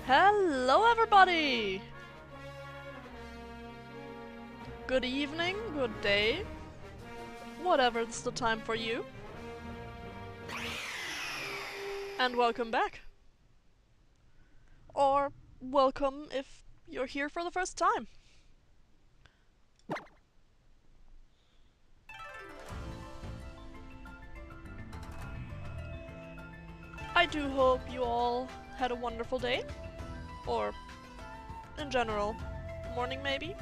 Hello everybody! Good evening, good day, whatever it's the time for you. And welcome back. Or welcome if you're here for the first time. I do hope you all had a wonderful day. Or, in general, morning maybe?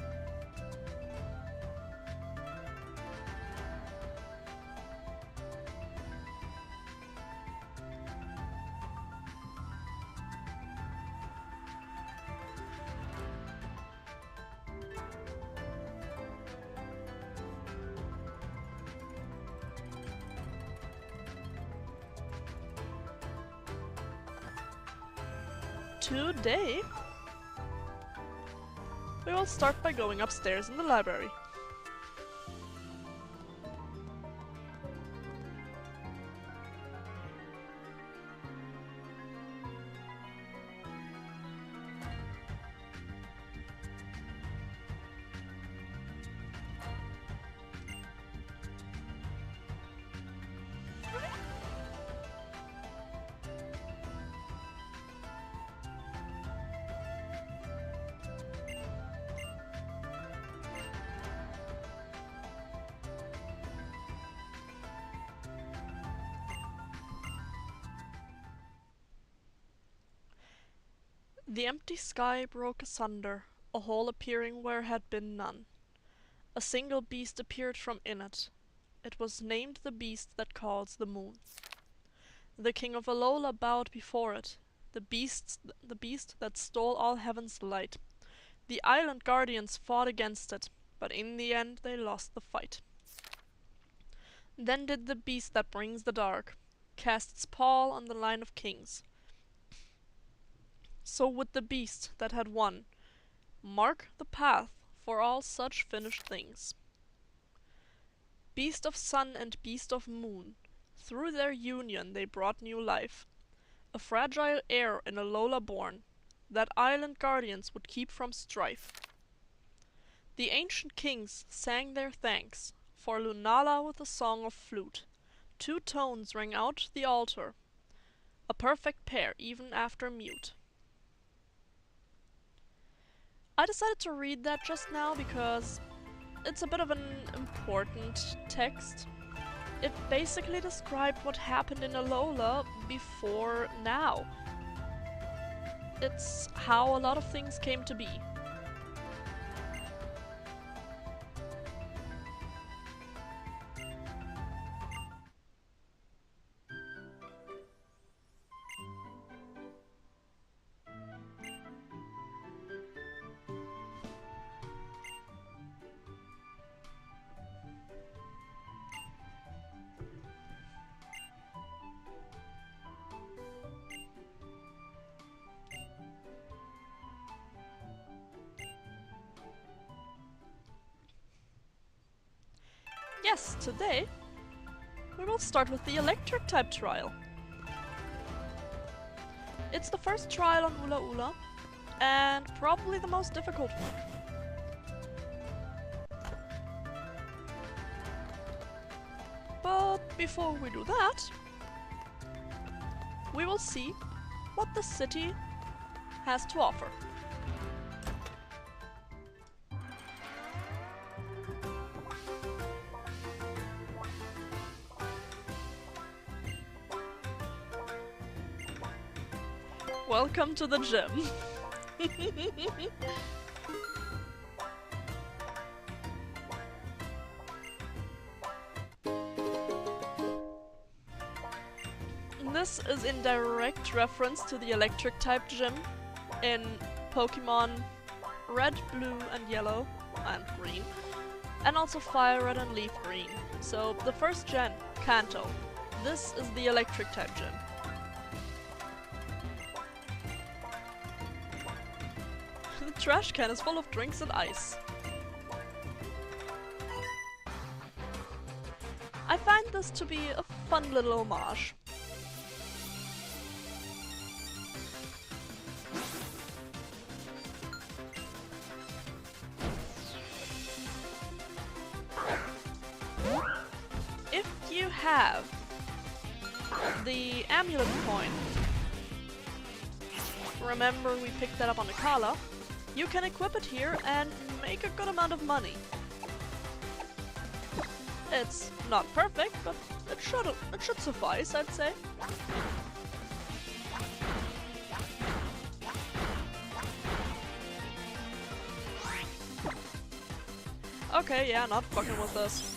Today, we will start by going upstairs in the library. The empty sky broke asunder, a hole appearing where had been none. A single beast appeared from in it. It was named the beast that calls the moon. The king of Ula Ula bowed before it, the beast that stole all heaven's light. The island guardians fought against it, but in the end they lost the fight. Then did the beast that brings the dark cast its paw on the line of kings. So would the beast that had won mark the path for all such finished things. Beast of sun and beast of moon, through their union they brought new life, a fragile heir in a Lola born, that island guardians would keep from strife. The ancient kings sang their thanks for Lunala with a song of flute. Two tones rang out the altar, a perfect pair even after mute. I decided to read that just now because it's a bit of an important text. It basically described what happened in Ula Ula before now. It's how a lot of things came to be. Yes, today we will start with the electric type trial. It's the first trial on Ula Ula, and probably the most difficult one. But before we do that, we will see what the city has to offer. Welcome to the gym. This is in direct reference to the electric type gym in Pokemon Red, Blue and Yellow and Green, and also Fire Red and Leaf Green. So the first gen, Kanto. This is the electric type gym. The trash can is full of drinks and ice. I find this to be a fun little homage. have the amulet coin, remember we picked that up on the Kala, you can equip it here and make a good amount of money. It's not perfect, but it should suffice, I'd say. Okay, yeah, not fucking with this.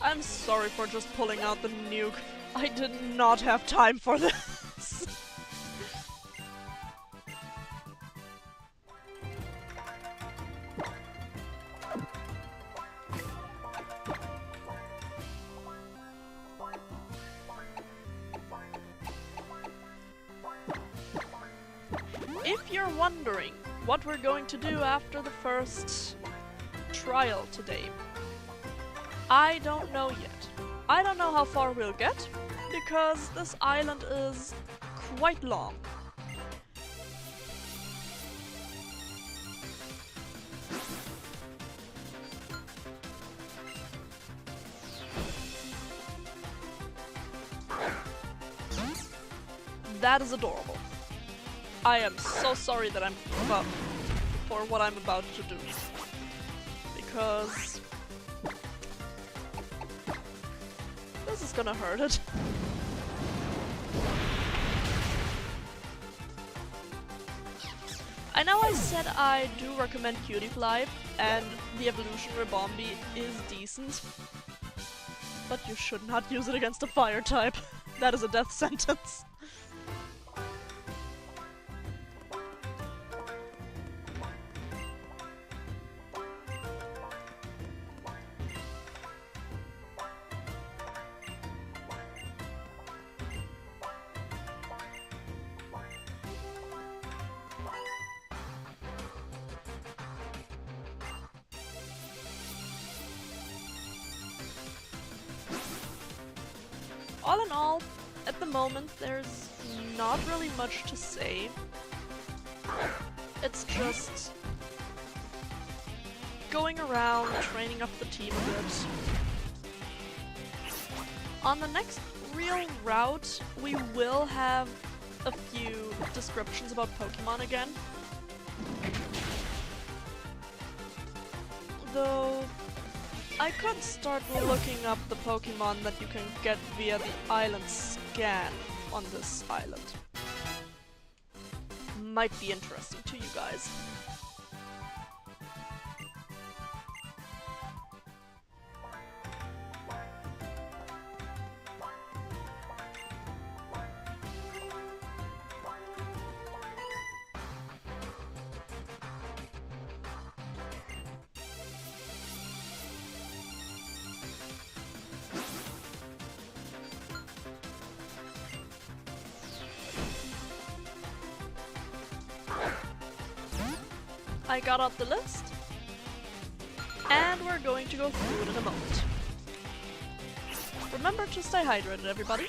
I'm sorry for just pulling out the nuke. I did not have time for this. If you're wondering what we're going to do after the first trial today, I don't know yet. I don't know how far we'll get, because this island is quite long. That is adorable. I am so sorry that for what I'm about to do. Because this is gonna hurt it. I know I said I do recommend Cutie Fly, and the evolutionary Bombi is decent, but you should not use it against a fire type. That is a death sentence. All in all, at the moment there's not really much to say. It's just going around, training up the team a bit. On the next real route, we will have a few descriptions about Pokemon again. Though I could start looking up the Pokemon that you can get via the island scan on this island. Might be interesting to you guys. I got out the list, and we're going to go through it in a moment. Remember to stay hydrated, everybody.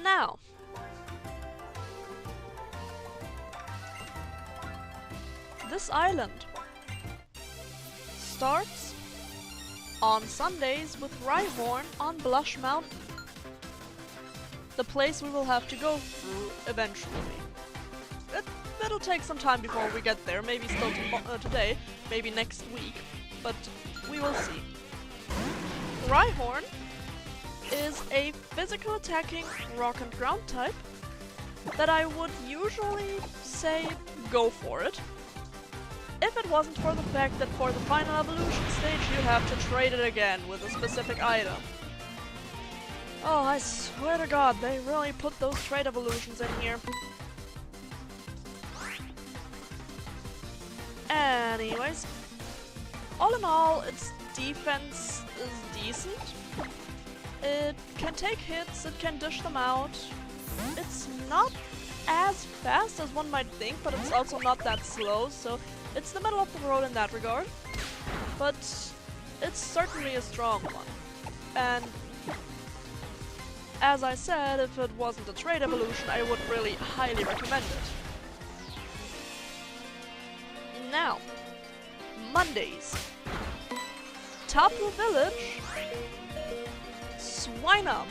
Now, this island starts On Sundays with Rhyhorn on Blush Mountain. The place we will have to go through eventually. It'll take some time before we get there, maybe still today, maybe next week, but we will see. Rhyhorn is a physical attacking rock and ground type that I would usually say go for it. If it wasn't for the fact that for the final evolution stage you have to trade it again with a specific item. Oh, I swear to God, they really put those trade evolutions in here. Anyways, all in all, its defense is decent. It can take hits, it can dish them out. It's not as fast as one might think, but it's also not that slow, so it's the middle of the road in that regard. But it's certainly a strong one. And as I said, if it wasn't a trade evolution, I would really highly recommend it. Now, Mondays. Tapu Village, Swinub.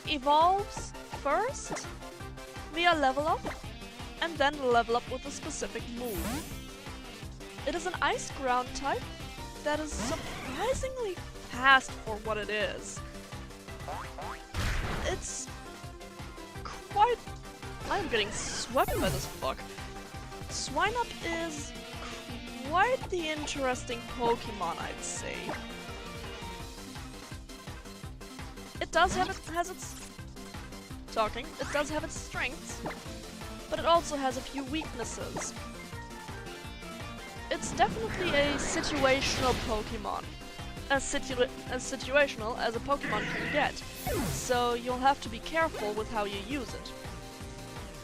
Evolves first via level up, and then level up with a specific move. It is an ice ground type that is surprisingly fast for what it is. It's quite... I'm getting swept by this book. Swinub is quite the interesting Pokemon, I'd say. It does have its strengths, but it also has a few weaknesses. It's definitely a situational Pokemon. As situational as a Pokemon can get, so you'll have to be careful with how you use it.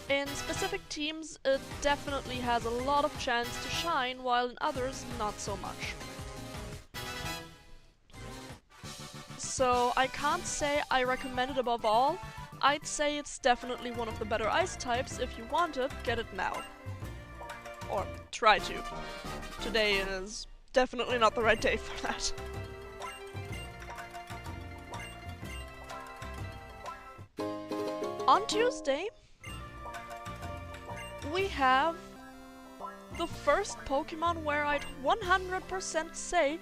In specific teams, it definitely has a lot of chance to shine, while in others, not so much. So I can't say I recommend it above all. I'd say it's definitely one of the better ice types. If you want it, get it now. Or try to. Today is definitely not the right day for that. On Tuesday, we have the first Pokemon where I'd 100% say,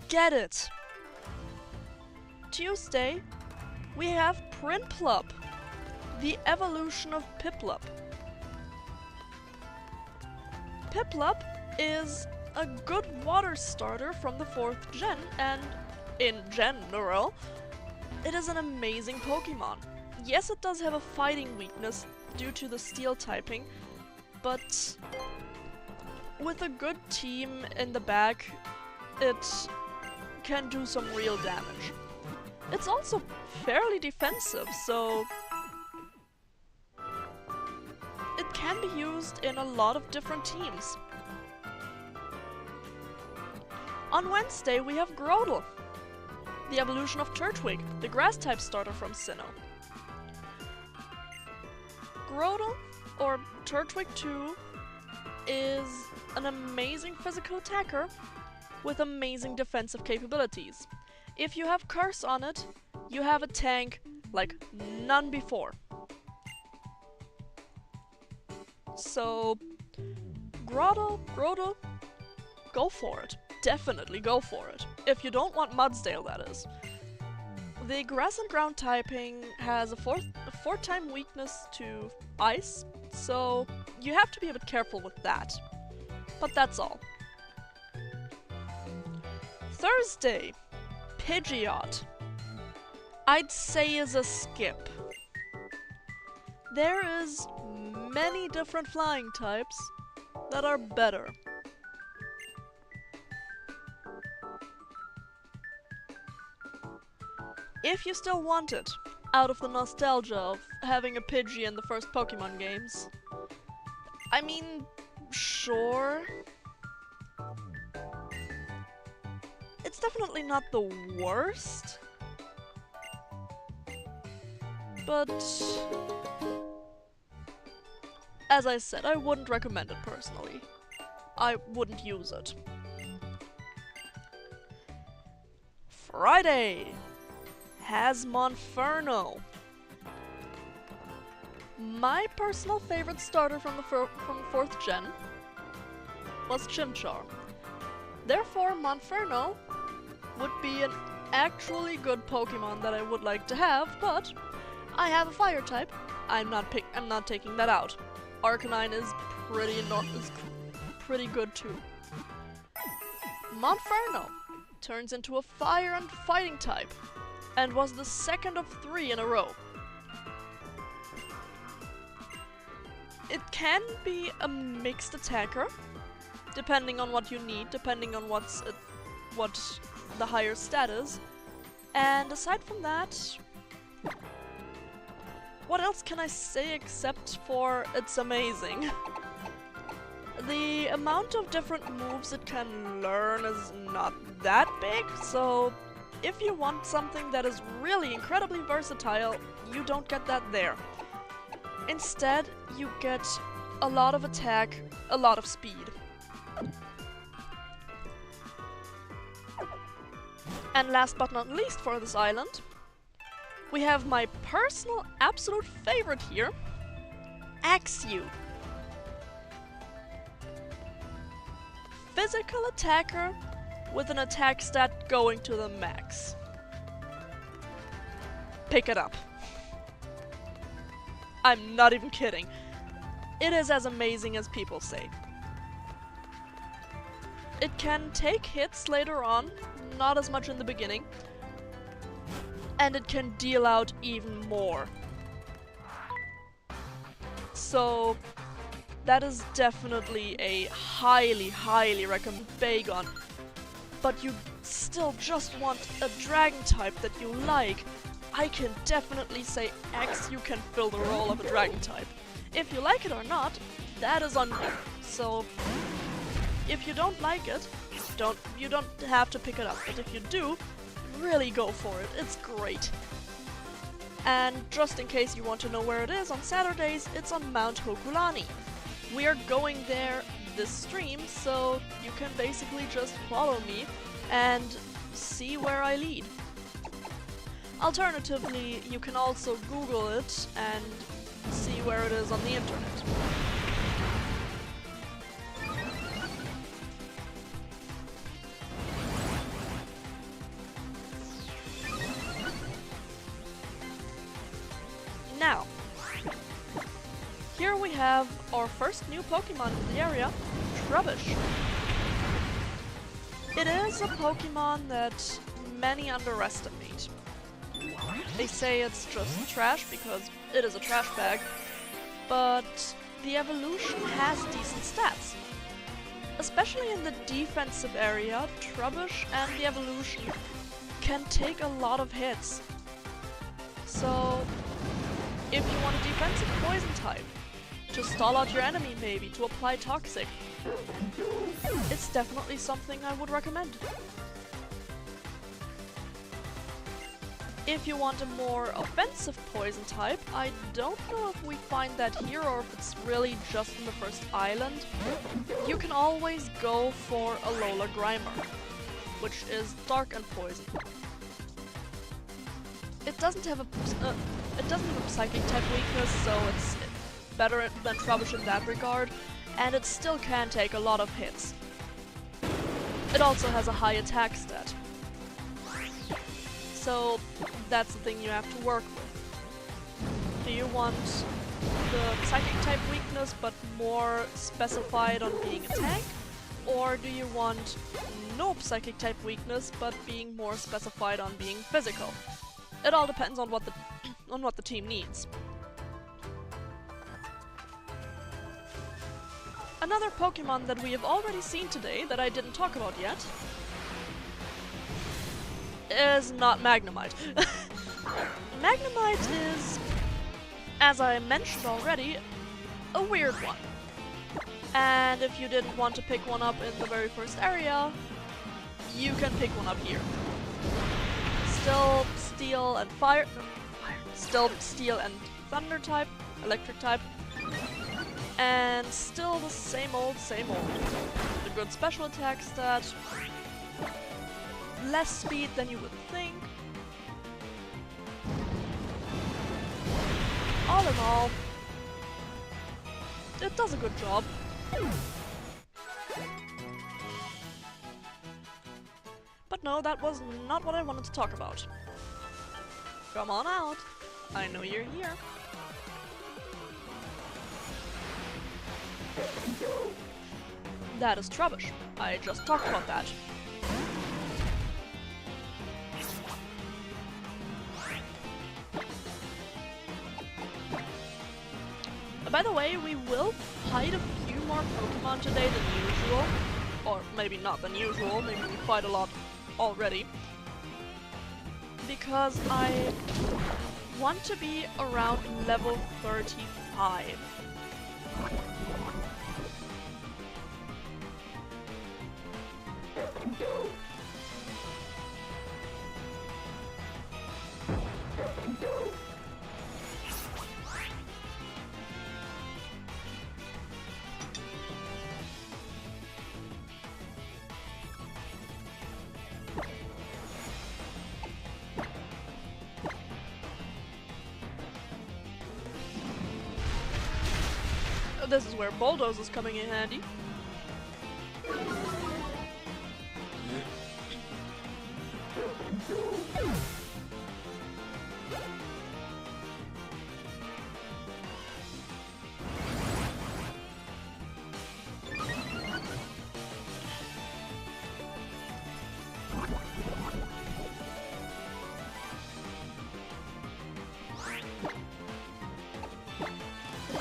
get it! Tuesday, we have Prinplup, the evolution of Piplup. Piplup is a good water starter from the 4th gen, and in general, it is an amazing Pokemon. Yes, it does have a fighting weakness due to the steel typing, but with a good team in the back, it can do some real damage. It's also fairly defensive, so it can be used in a lot of different teams. On Wednesday we have Grotle, the evolution of Turtwig, the grass-type starter from Sinnoh. Grotle, or Turtwig 2, is an amazing physical attacker with amazing defensive capabilities. If you have Curse on it, you have a tank like none before. So, Grotle, go for it. Definitely go for it. If you don't want Mudsdale, that is. The grass and ground typing has a 4-time weakness to ice, so you have to be a bit careful with that. But that's all. Thursday, Pidgeot. I'd say is a skip. There is many different flying types that are better. If you still want it, out of the nostalgia of having a Pidgey in the first Pokemon games, I mean, sure. It's definitely not the worst, but as I said, I wouldn't recommend it personally. I wouldn't use it. Friday has Monferno. My personal favorite starter from the 4th gen was Chimchar. Therefore, Monferno would be an actually good Pokemon that I would like to have, but I have a fire type. I'm not taking that out. Arcanine is pretty good too. Monferno turns into a fire and fighting type, and was the second of 3 in a row. It can be a mixed attacker, depending on what you need, depending on what the higher stat is. And aside from that, what else can I say except for it's amazing? The amount of different moves it can learn is not that big, so if you want something that is really incredibly versatile, you don't get that there. Instead, you get a lot of attack, a lot of speed. And last but not least for this island, we have my personal absolute favorite here, Axew. Physical attacker with an attack stat going to the max. Pick it up. I'm not even kidding. It is as amazing as people say. It can take hits later on, not as much in the beginning, and it can deal out even more. So that is definitely a highly recommended Bagon. But you still just want a dragon type that you like. I can definitely say Axew can fill the role of a dragon type. If you like it or not, that is on you. So if you don't like it, you don't have to pick it up. But if you do, really go for it. It's great. And just in case you want to know where it is, on Saturdays it's on Mount Hokulani. We are going there this stream, so you can basically just follow me and see where I lead. Alternatively, you can also Google it and see where it is on the internet. Now, here we have our first new Pokemon in the area, Trubbish. It is a Pokemon that many underestimate. They say it's just trash because it is a trash bag, but the evolution has decent stats. Especially in the defensive area, Trubbish and the evolution can take a lot of hits. So, if you want a defensive poison type, to stall out your enemy maybe, to apply toxic, it's definitely something I would recommend. If you want a more offensive poison type, I don't know if we find that here or if it's really just in the first island. You can always go for a Alola Grimer, which is dark and poison. It doesn't have a psychic type weakness, so it's better than Trubbish in that regard, and it still can take a lot of hits. It also has a high attack stat. So that's the thing you have to work with. Do you want the psychic type weakness but more specified on being a tank? Or do you want no psychic type weakness but being more specified on being physical? It all depends on what the team needs. Another Pokemon that we have already seen today that I didn't talk about yet is not Magnemite. Magnemite is, as I mentioned already, a weird one. And if you didn't want to pick one up in the very first area, you can pick one up here. Still steel and still steel and thunder type, electric type, And still the same old, same old. The good special attack stat. Less speed than you would think. All in all, it does a good job. But no, that was not what I wanted to talk about. Come on out. I know you're here. That is Trubbish. I just talked about that. By the way, we will fight a few more Pokemon today than usual. Or maybe not than usual, maybe we fight a lot already. Because I want to be around level 35. This is where Bulldoze is coming in handy.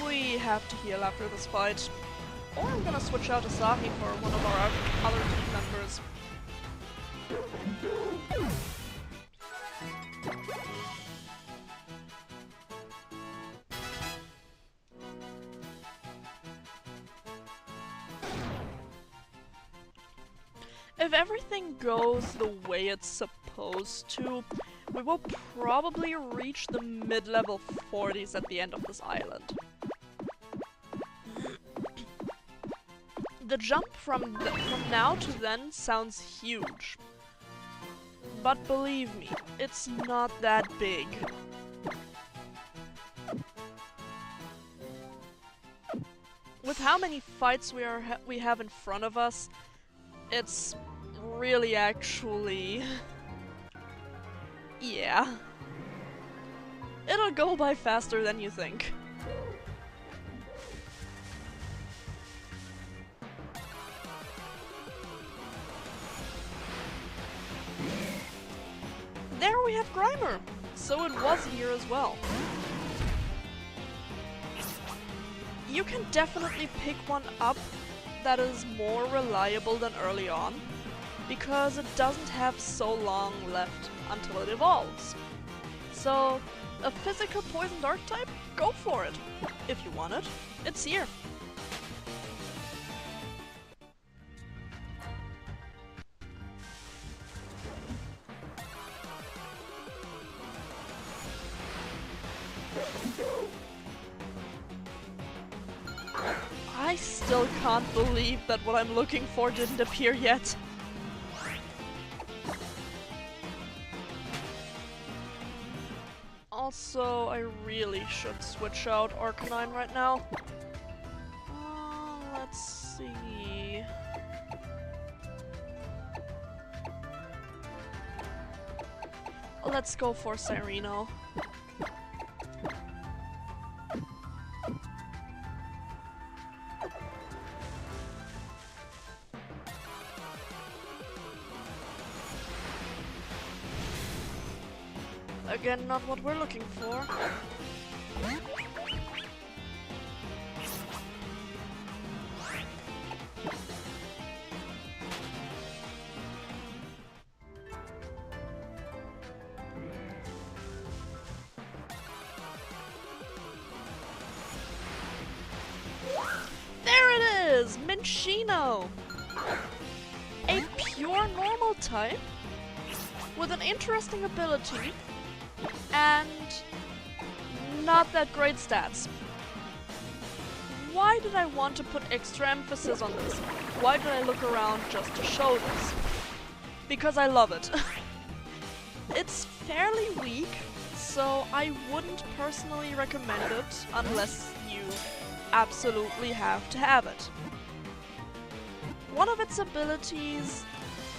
We have to heal after this fight. Or I'm gonna switch out Asahi for one of our other team members. If everything goes the way it's supposed to, we will probably reach the mid-level 40s at the end of this island. The jump from now to then sounds huge. But believe me, it's not that big. With how many fights we have in front of us, it's really actually... yeah. It'll go by faster than you think. There we have Grimer! So it was here as well. You can definitely pick one up that is more reliable than early on, because it doesn't have so long left until it evolves. So, a physical poison dark type? Go for it! If you want it. It's here. I still can't believe that what I'm looking for didn't appear yet. Also, I really should switch out Arcanine right now. Let's see... Let's go for Cyreno. Again, not what we're looking for. There it is! Minccino! A pure normal type with an interesting ability and not that great stats. why did I want to put extra emphasis on this? Why did I look around just to show this? Because I love it. It's fairly weak, so I wouldn't personally recommend it unless you absolutely have to have it. One of its abilities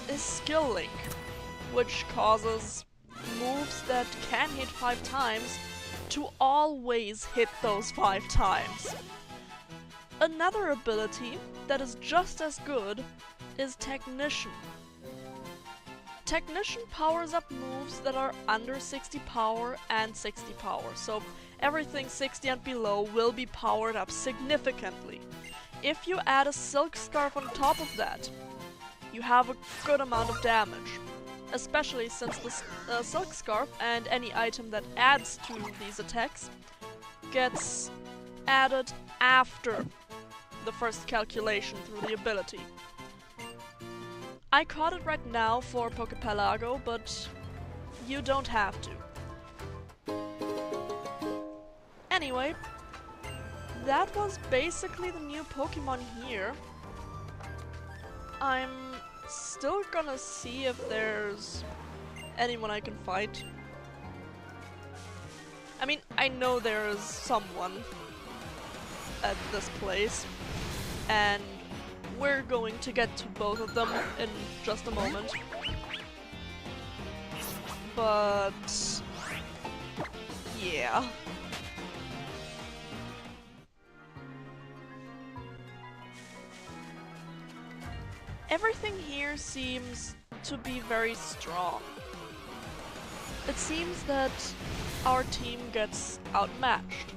is Skill Link, which causes moves that can hit 5 times to always hit those 5 times. Another ability that is just as good is Technician. Technician powers up moves that are under 60 power and 60 power, so everything 60 and below will be powered up significantly. If you add a Silk Scarf on top of that, you have a good amount of damage. Especially since the Silk Scarf and any item that adds to these attacks gets added after the first calculation through the ability. I caught it right now for Pokepelago, but you don't have to. Anyway, that was basically the new Pokemon here. I'm still gonna see if there's anyone I can fight. I mean, I know there's someone at this place, and we're going to get to both of them in just a moment. But yeah. Everything here seems to be very strong. It seems that our team gets outmatched.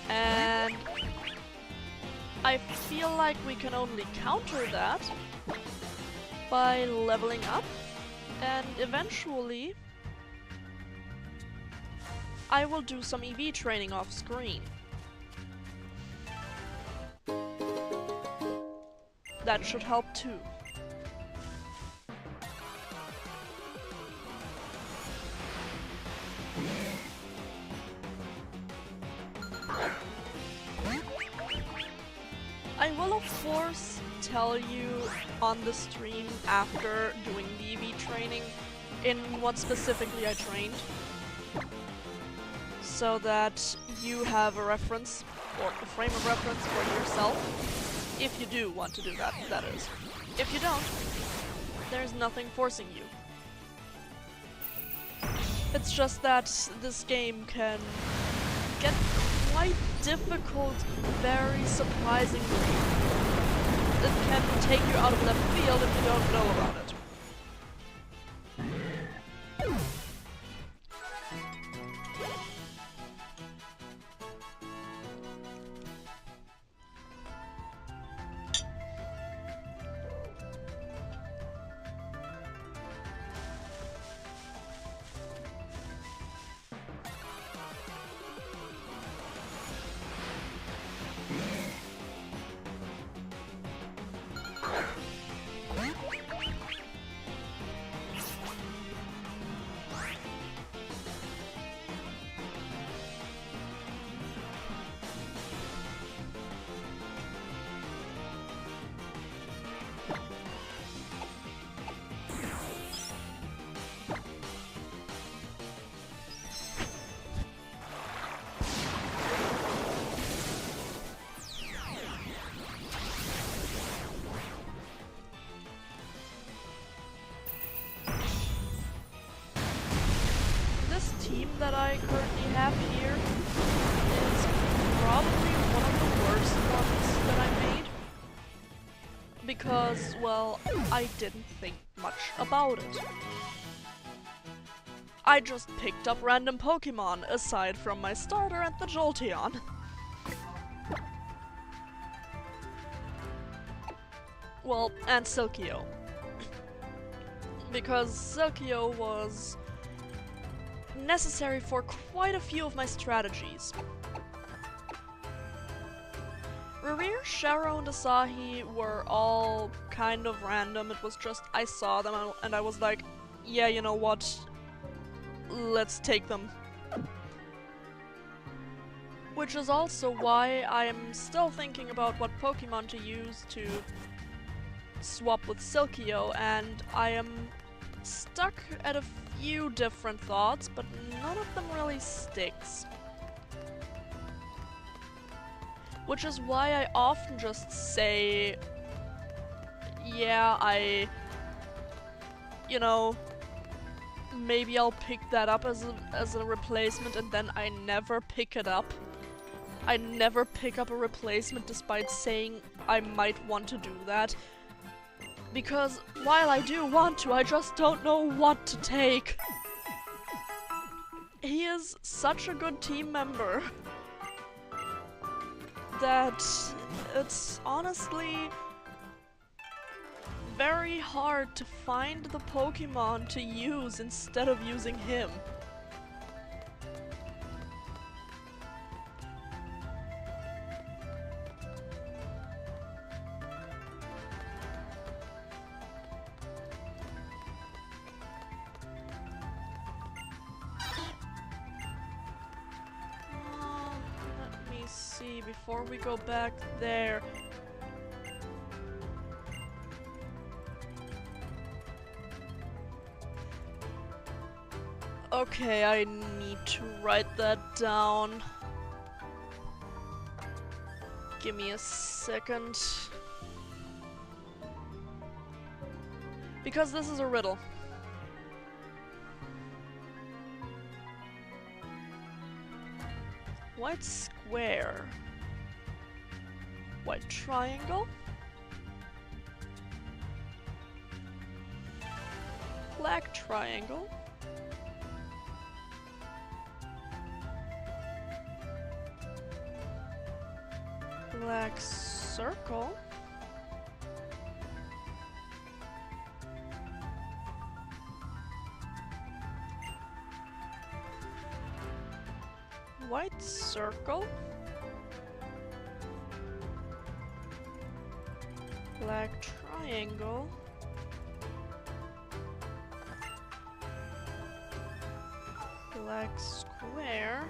And I feel like we can only counter that by leveling up, and eventually I will do some EV training off screen. That should help too. I will of course tell you on the stream after doing the EV training in what specifically I trained, so that you have a reference, or a frame of reference for yourself. If you do want to do that, that is. If you don't, there's nothing forcing you. It's just that this game can get quite difficult very surprisingly. It can take you out of left field if you don't know about it. That I currently have here is probably one of the worst ones that I made. Because, well, I didn't think much about it. I just picked up random Pokemon aside from my starter and the Jolteon. Well, and Silkio. Because Silkio was necessary for quite a few of my strategies. Reverie, Sharo, and Asahi were all kind of random. It was just, I saw them and I was like, yeah, you know what? Let's take them. Which is also why I'm still thinking about what Pokemon to use to swap with Silkio, and I am stuck at a few different thoughts, but none of them really sticks. Which is why I often just say, yeah, you know, maybe I'll pick that up as a replacement, and then I never pick it up. I never pick up a replacement despite saying I might want to do that. Because while I do want to, I just don't know what to take. He is such a good team member that it's honestly very hard to find the Pokemon to use instead of using him. Let me see, before we go back there. Okay, I need to write that down. Give me a second. Because this is a riddle. White square. White triangle. Black triangle. Black circle. White circle. Black triangle. Black square.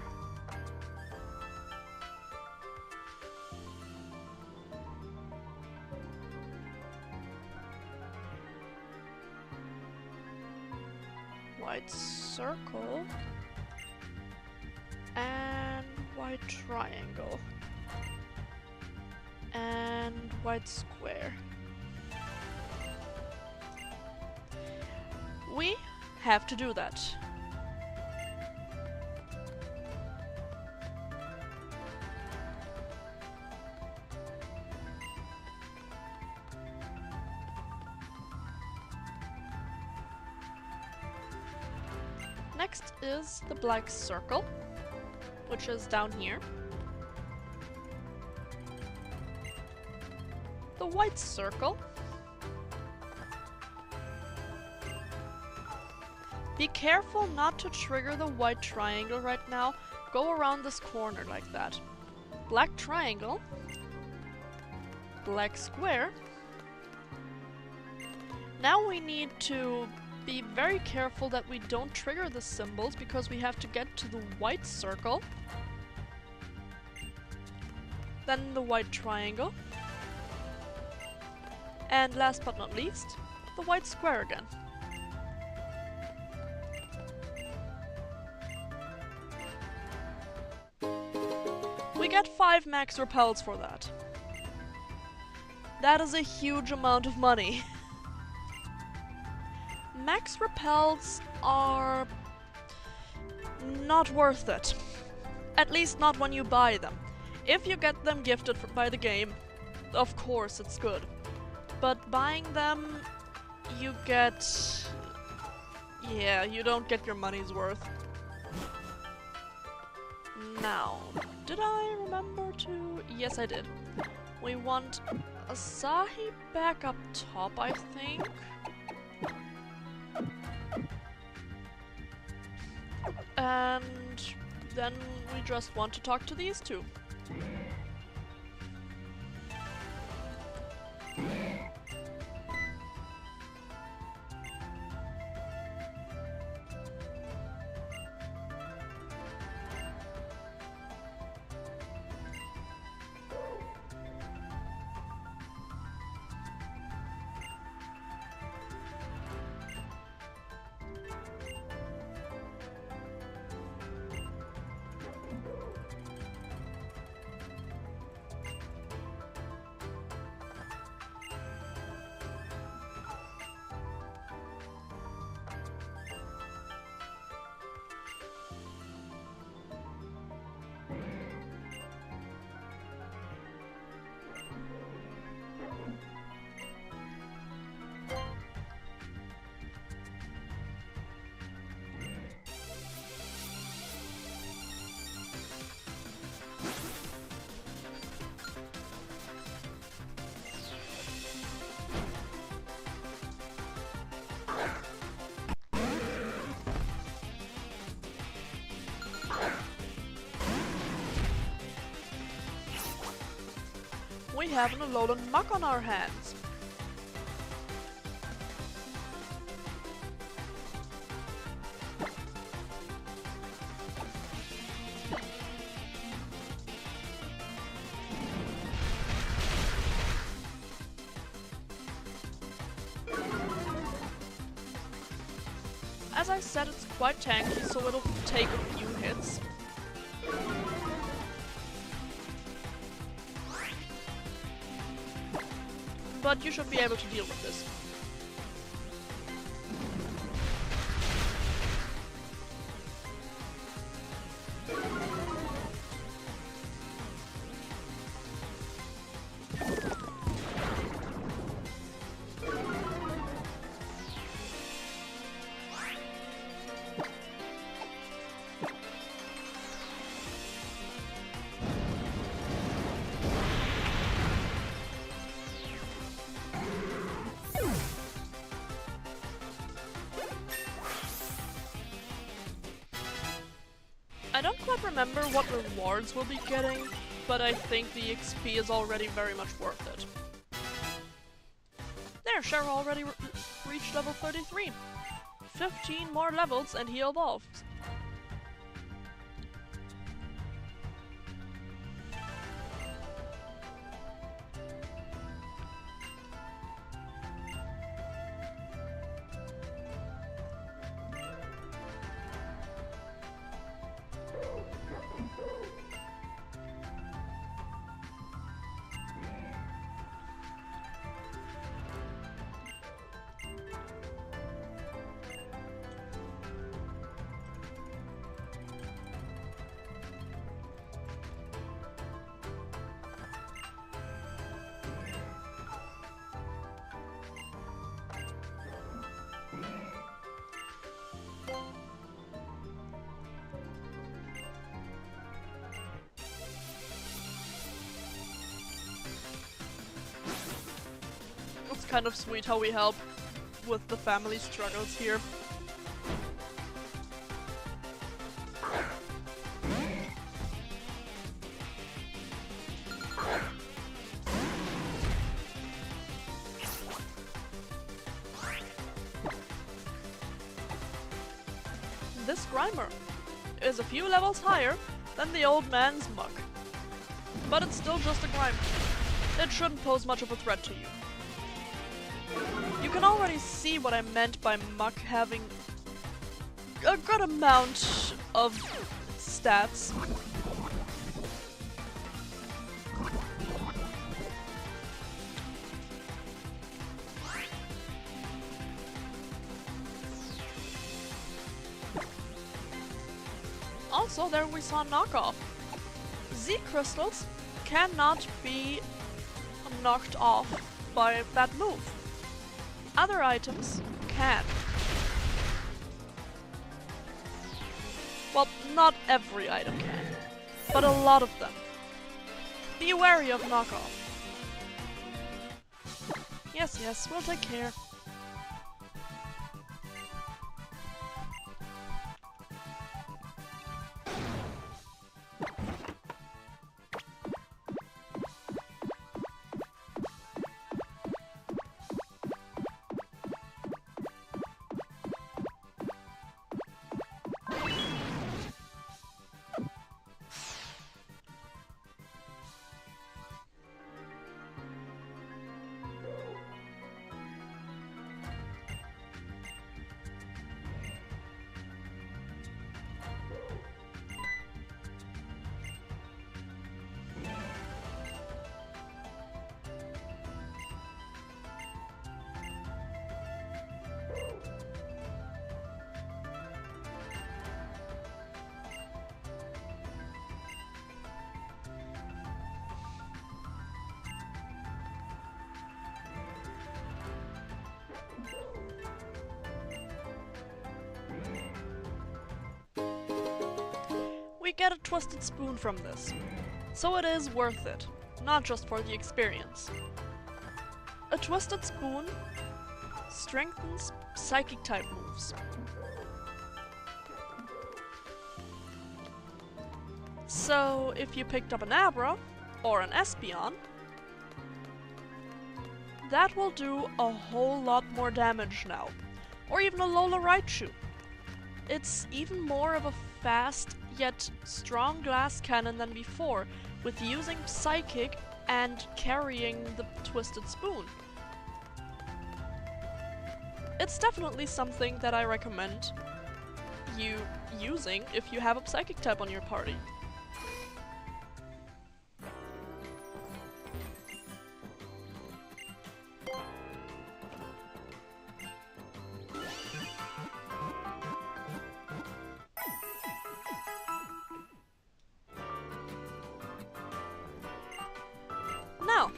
White circle. And white triangle. And white square. We have to do that. Next is the black circle, which is down here. The white circle. Be careful not to trigger the white triangle right now. Go around this corner like that. Black triangle. Black square. Now we need to be very careful that we don't trigger the symbols because we have to get to the white circle. Then the white triangle. And last but not least, the white square again. We get 5 max repels for that. That is a huge amount of money. Max repels are not worth it. At least not when you buy them. If you get them gifted by the game, of course it's good. But buying them, you get... yeah, you don't get your money's worth. Now, did I remember to... yes, I did. We want Asahi back up top, I think. And then we just want to talk to these two. we have an Alolan Muck on our hands. As I said, it's quite tanky, so it'll take a few hits. But you should be able to deal with this. I don't quite remember what rewards we'll be getting, but I think the XP is already very much worth it. There, Cheryl already reached level 33. 15 more levels and he evolved. It's kind of sweet how we help with the family struggles here. This Grimer is a few levels higher than the old man's Muck. But it's still just a Grimer. It shouldn't pose much of a threat to you. You can already see what I meant by Muck having a good amount of stats. Also, there we saw knockoff. Z crystals cannot be knocked off by that move. Other items can. Well, not every item can, but a lot of them. Be wary of knockoff. Yes, yes, we'll take care. We get a Twisted Spoon from this, so it is worth it, not just for the experience. A Twisted Spoon strengthens Psychic type moves. So if you picked up an Abra or an Espeon, that will do a whole lot more damage now. Or even a Lola Raichu. It's even more of a fast yet strong glass cannon than before, with using Psychic and carrying the Twisted Spoon. It's definitely something that I recommend you using if you have a Psychic type on your party. Now,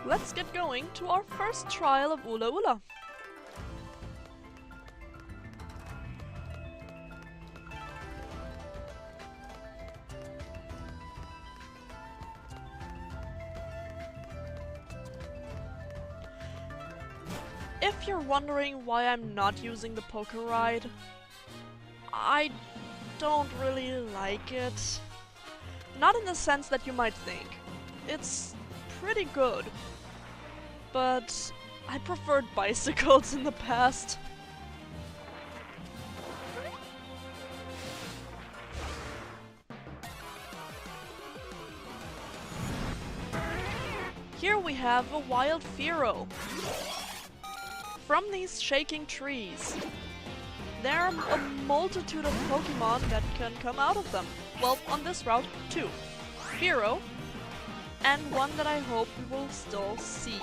let's get going to our first trial of Ula Ula. If you're wondering why I'm not using the Poke Ride, I don't really like it. Not in the sense that you might think. It's pretty good, but I preferred bicycles in the past. Here we have a wild Fearow. From these shaking trees, there are a multitude of Pokemon that can come out of them. Well, on this route, 2. Fearow, and one that I hope we will still see.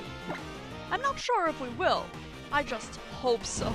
I'm not sure if we will, I just hope so.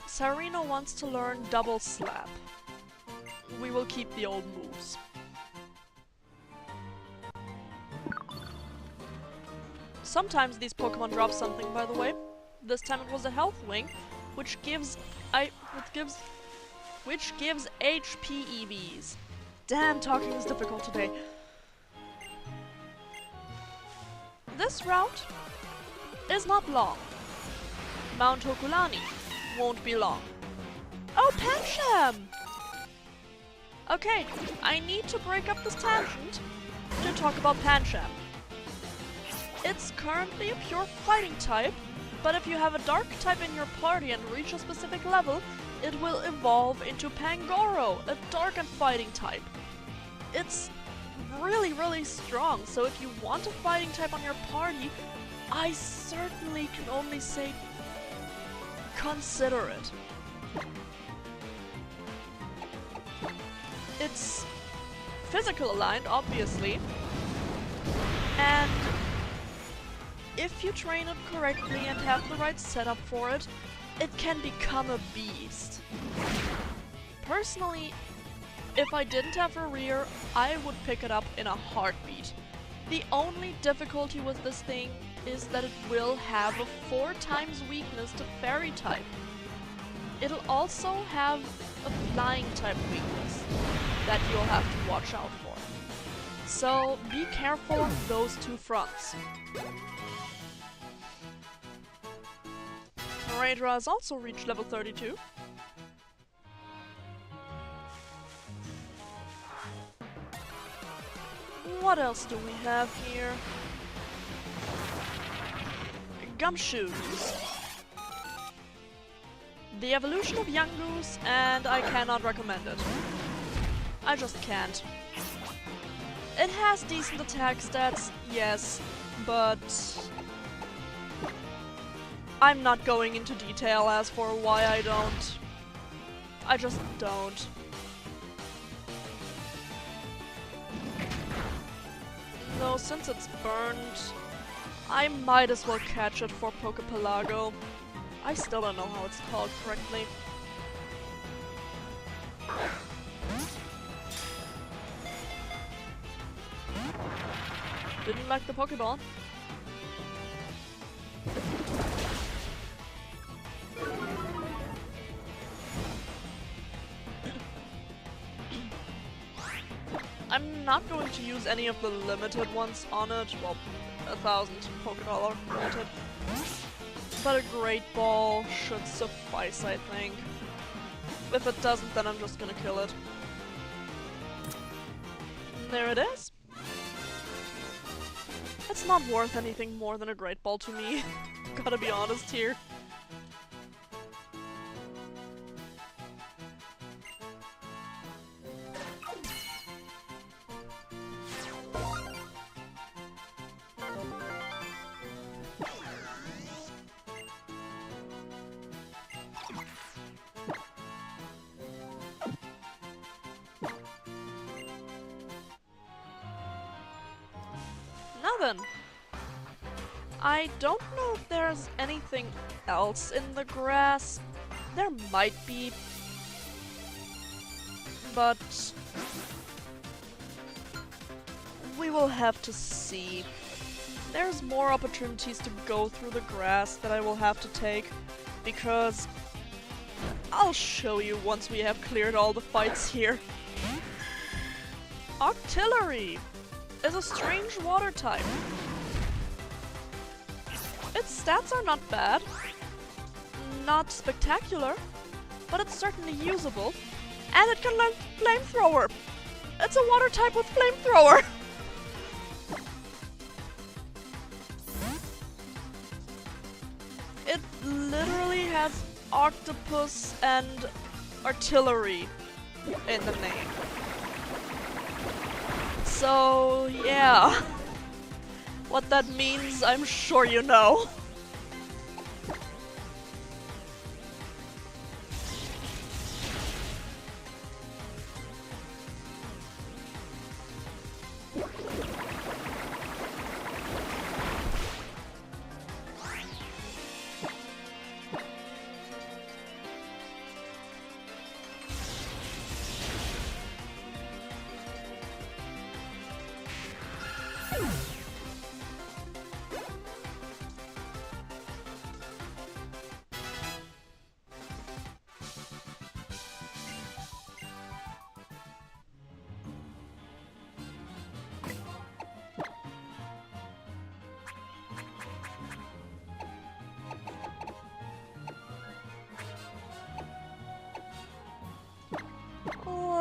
Sarina wants to learn Double Slap. We will keep the old moves. Sometimes these Pokemon drop something, by the way. This time it was a Health Wing, which gives HP EVs. Damn, talking is difficult today. This route is not long. Mount Hokulani won't be long. Oh, Pancham! Okay, I need to break up this tangent to talk about Pancham. It's currently a pure fighting type, but if you have a dark type in your party and reach a specific level, it will evolve into Pangoro, a dark and fighting type. It's really, really strong, so if you want a fighting type on your party, I certainly can only say consider it. It's physical aligned, obviously, and if you train it correctly and have the right setup for it, it can become a beast. Personally, if I didn't have a rear, I would pick it up in a heartbeat. The only difficulty with this thing is that it will have a 4 times weakness to Fairy type. It'll also have a Flying type weakness that you'll have to watch out for. So be careful on those 2 fronts. Raidra has also reached level 32. What else do we have here? Gumshoes. The evolution of Yangoose, and I cannot recommend it. I just can't. It has decent attack stats, yes, but I'm not going into detail as for why I don't. I just don't. Though since it's burned, I might as well catch it for Pokepelago. I still don't know how it's called correctly. Didn't like the Pokeball. I'm not going to use any of the limited ones on it. Well, 1,000 Pokédollar limited. But a Great Ball should suffice, I think. If it doesn't, then I'm just gonna kill it. And there it is. It's not worth anything more than a Great Ball to me. Gotta be honest here. Now then, I don't know if there's anything else in the grass. There might be, but we will have to see. There's more opportunities to go through the grass that I will have to take, because I'll show you once we have cleared all the fights here. Octillery is a strange water type. Its stats are not bad, not spectacular, but it's certainly usable, and it can learn Flamethrower. It's a water type with Flamethrower. It literally has octopus and artillery in the name. So, yeah. What that means, I'm sure you know.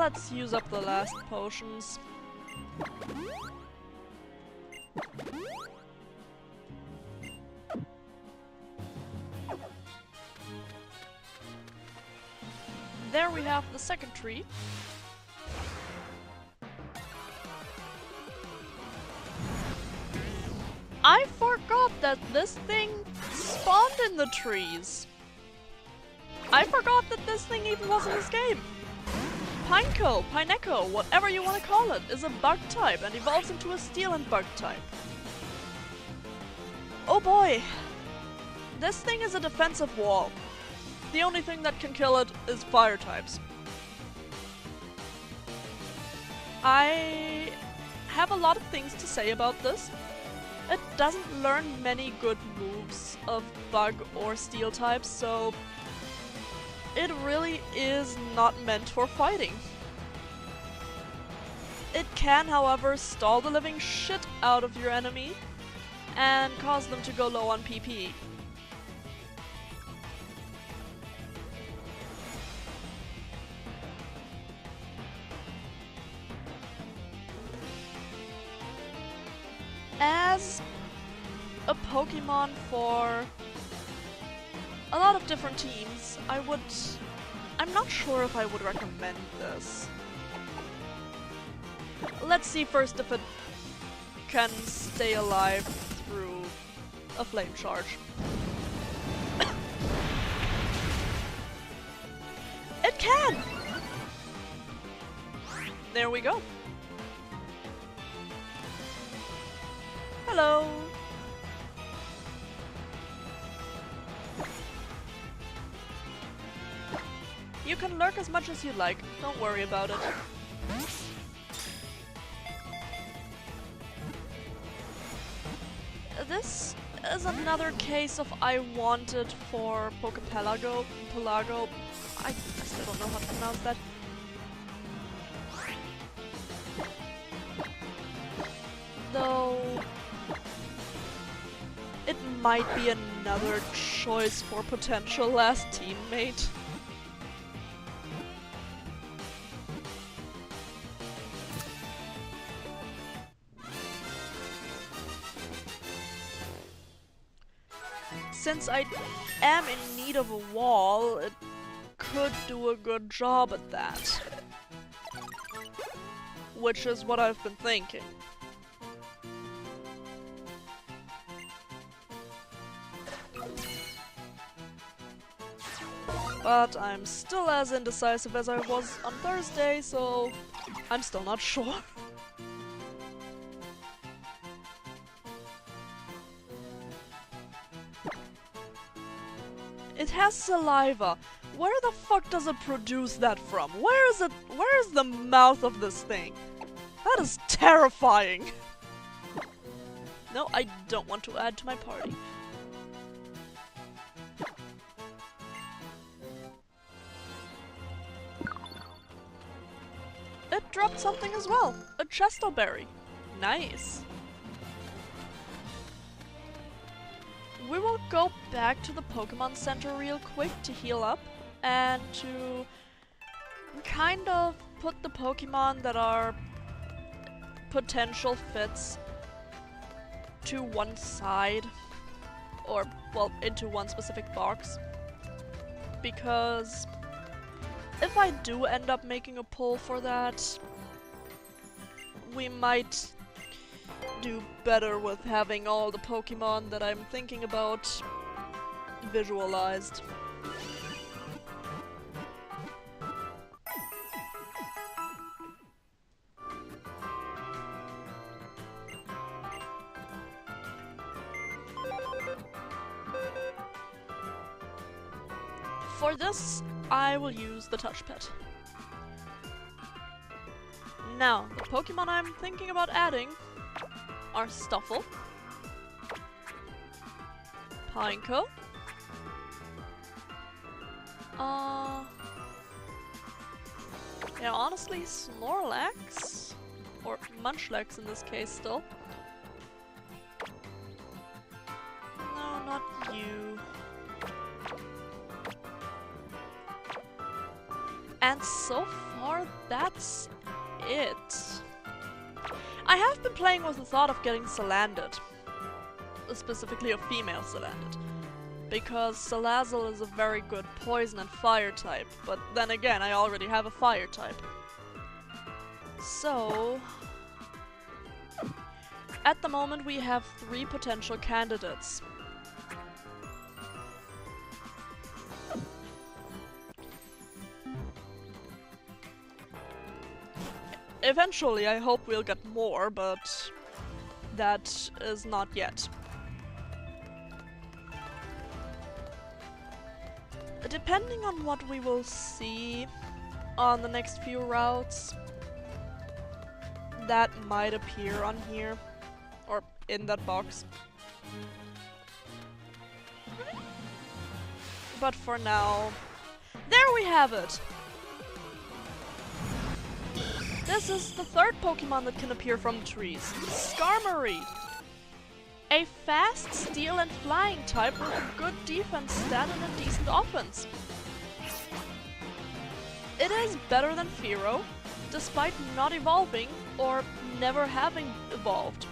Let's use up the last potions. There we have the second tree. I forgot that this thing spawned in the trees. I forgot that this thing even was in this game. Pineco, whatever you want to call it, is a bug type and evolves into a steel and bug type. Oh boy! This thing is a defensive wall. The only thing that can kill it is fire types. I have a lot of things to say about this. It doesn't learn many good moves of bug or steel types, so it really is not meant for fighting. It can, however, stall the living shit out of your enemy and cause them to go low on PP. As a Pokemon for a lot of different teams, I'm not sure if I would recommend this. Let's see first if it can stay alive through a flame charge. It can! There we go. Hello! You can lurk as much as you like, don't worry about it. is another case of I wanted for Pokepelago. I still don't know how to pronounce that. Though it might be another choice for potential last teammate. Since I am in need of a wall, it could do a good job at that. Which is what I've been thinking. But I'm still as indecisive as I was on Thursday, so I'm still not sure. It has saliva. Where the fuck does it produce that from? Where is the mouth of this thing? That is terrifying. No, I don't want to add to my party. It dropped something as well. A Chesto berry. Nice. We will go back to the Pokemon Center real quick to heal up and to kind of put the Pokemon that are potential fits to one side, or, well, into one specific box. Because if I do end up making a pull for that, we might do better with having all the Pokemon that I'm thinking about visualized. For this, I will use the Touchpad. Now, the Pokemon I'm thinking about adding are Stuffle, Pineco, yeah, honestly, Snorlax, or Munchlax in this case still. No, not you. And so far, that's it. I have been playing with the thought of getting Salandit. Specifically a female Salandit. Because Salazzle is a very good poison and fire type, but then again, I already have a fire type. So at the moment we have 3 potential candidates. Eventually, I hope we'll get more, but that is not yet. Depending on what we will see on the next few routes, that might appear on here, or in that box. But for now, there we have it! This is the 3rd Pokemon that can appear from the trees. Skarmory! A fast steel and flying type with a good defense stat and a decent offense. It is better than Fearow, despite not evolving or never having evolved.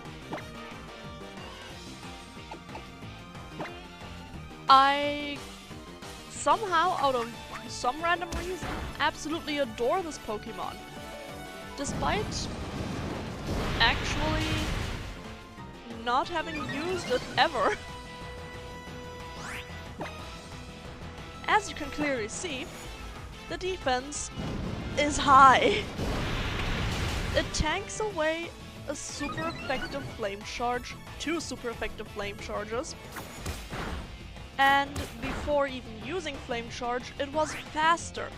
I somehow, out of some random reason, absolutely adore this Pokemon. Despite actually not having used it ever. As you can clearly see, the defense is high. It tanks away a super effective flame charge, 2 super effective flame charges, and before even using flame charge, it was faster.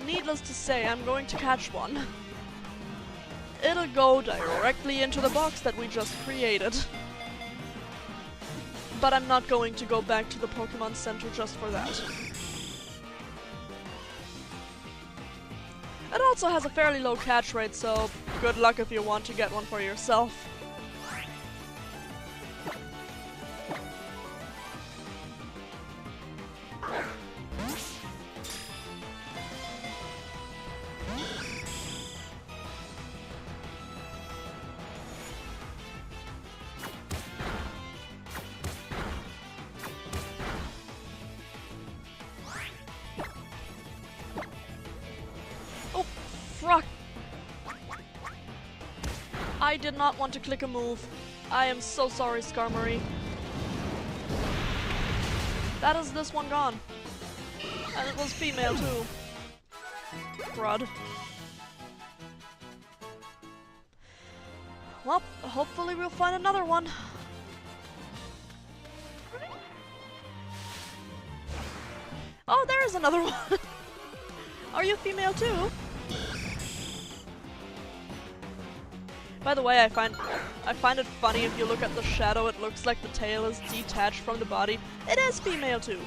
Needless to say, I'm going to catch one. It'll go directly into the box that we just created. But I'm not going to go back to the Pokemon Center just for that. It also has a fairly low catch rate, so good luck if you want to get one for yourself. Fruck! I did not want to click a move. I am so sorry, Skarmory. That is this one gone. And it was female too. Crud. Well, hopefully we'll find another one. Oh, there is another one! Are you female too? By the way, I find it funny if you look at the shadow, it looks like the tail is detached from the body. It is female too.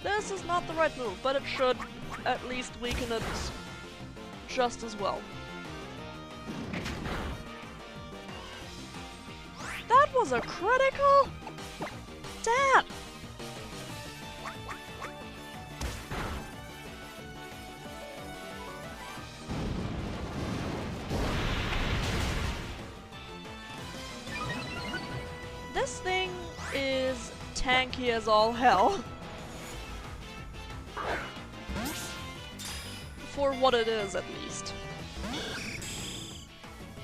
This is not the right move, but it should at least weaken it just as well. That was a critical? Damn! This thing is tanky as all hell. For what it is, at least.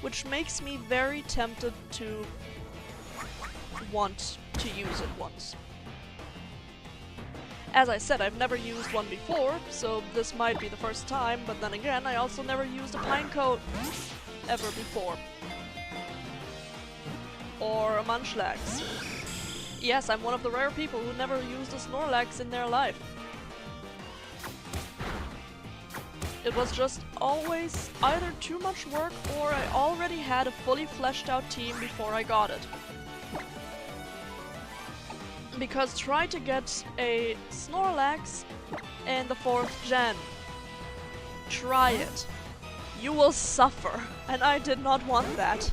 Which makes me very tempted to want to use it once. As I said, I've never used one before, so this might be the first time, but then again, I also never used a Pinecoat ever before. Or a Munchlax. Yes, I'm one of the rare people who never used a Snorlax in their life. It was just always either too much work or I already had a fully fleshed out team before I got it. Because try to get a Snorlax in the 4th gen. Try it. You will suffer, and I did not want that.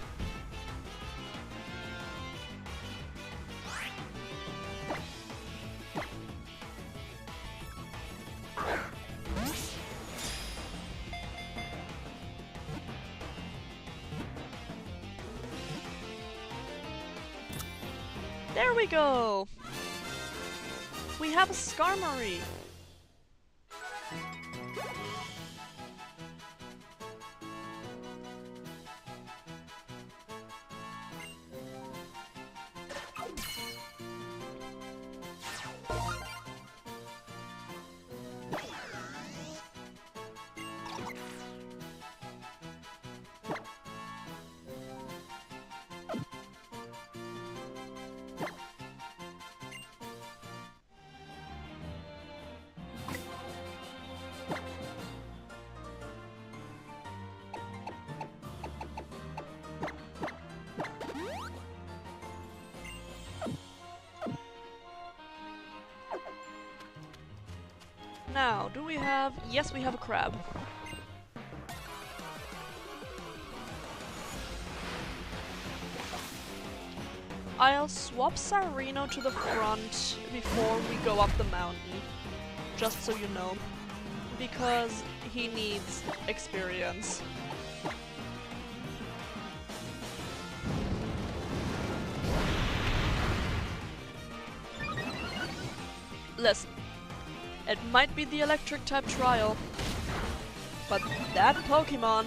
There we go! We have a Skarmory! Now, do we have... Yes, we have a crab. I'll swap Sarino to the front before we go up the mountain. Just so you know. Because he needs experience. Listen. It might be the electric type trial, but that Pokemon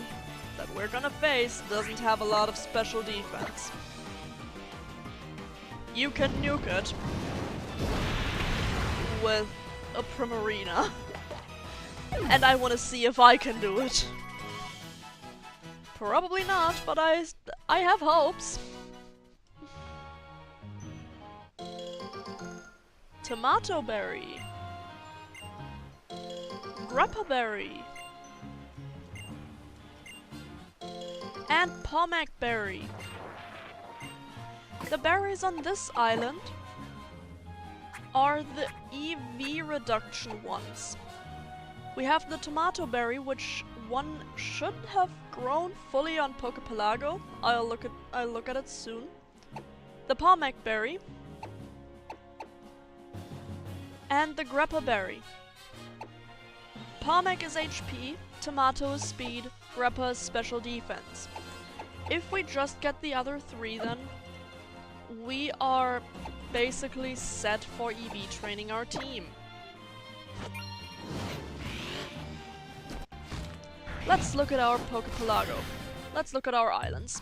that we're gonna face doesn't have a lot of special defense. You can nuke it with a Primarina, and I wanna see if I can do it. Probably not, but I have hopes. Tomato Berry. Grappa Berry. And Pomac Berry. The berries on this island are the EV reduction ones. We have the tomato berry, which one should have grown fully on Pokepelago. I'll look at it soon. The Palmac berry and the Greppa berry. Palmac is HP, tomato is speed, Greppa is special defense. If we just get the other three, then we are basically set for EV training our team. Let's look at our Pokepelago. Let's look at our islands.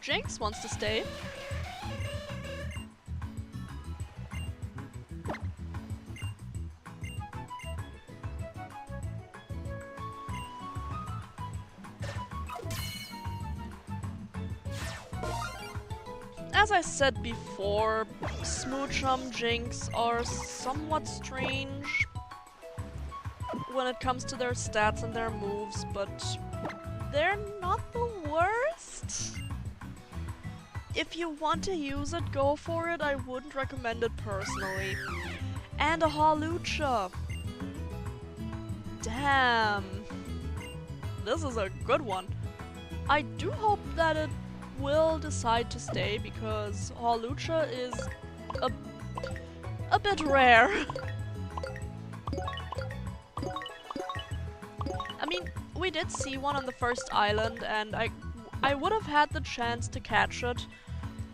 Jinx wants to stay. As I said before, Smoochum, Jinx are somewhat strange when it comes to their stats and their moves, but they're not the worst. If you want to use it, go for it. I wouldn't recommend it personally. And a Hawlucha. Damn. This is a good one. I do hope that it will decide to stay, because Hawlucha is a bit rare. I mean, we did see one on the first island, and I would have had the chance to catch it,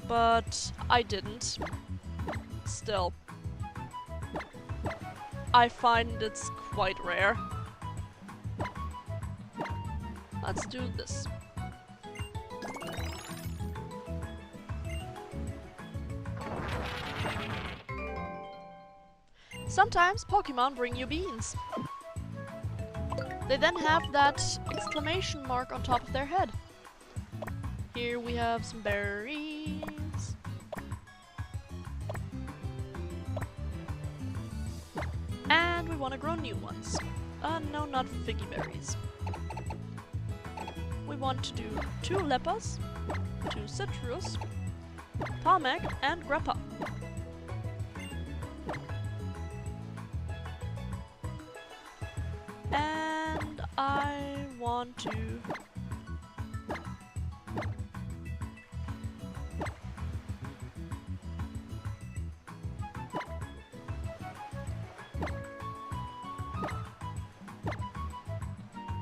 but I didn't. Still, I find it's quite rare. Let's do this. Sometimes Pokemon bring you beans. They then have that exclamation mark on top of their head. Here we have some berries. And we want to grow new ones. No, not figgy berries. We want to do 2 Leppas, 2 Citrus, Palmac, and Greppa. And I want to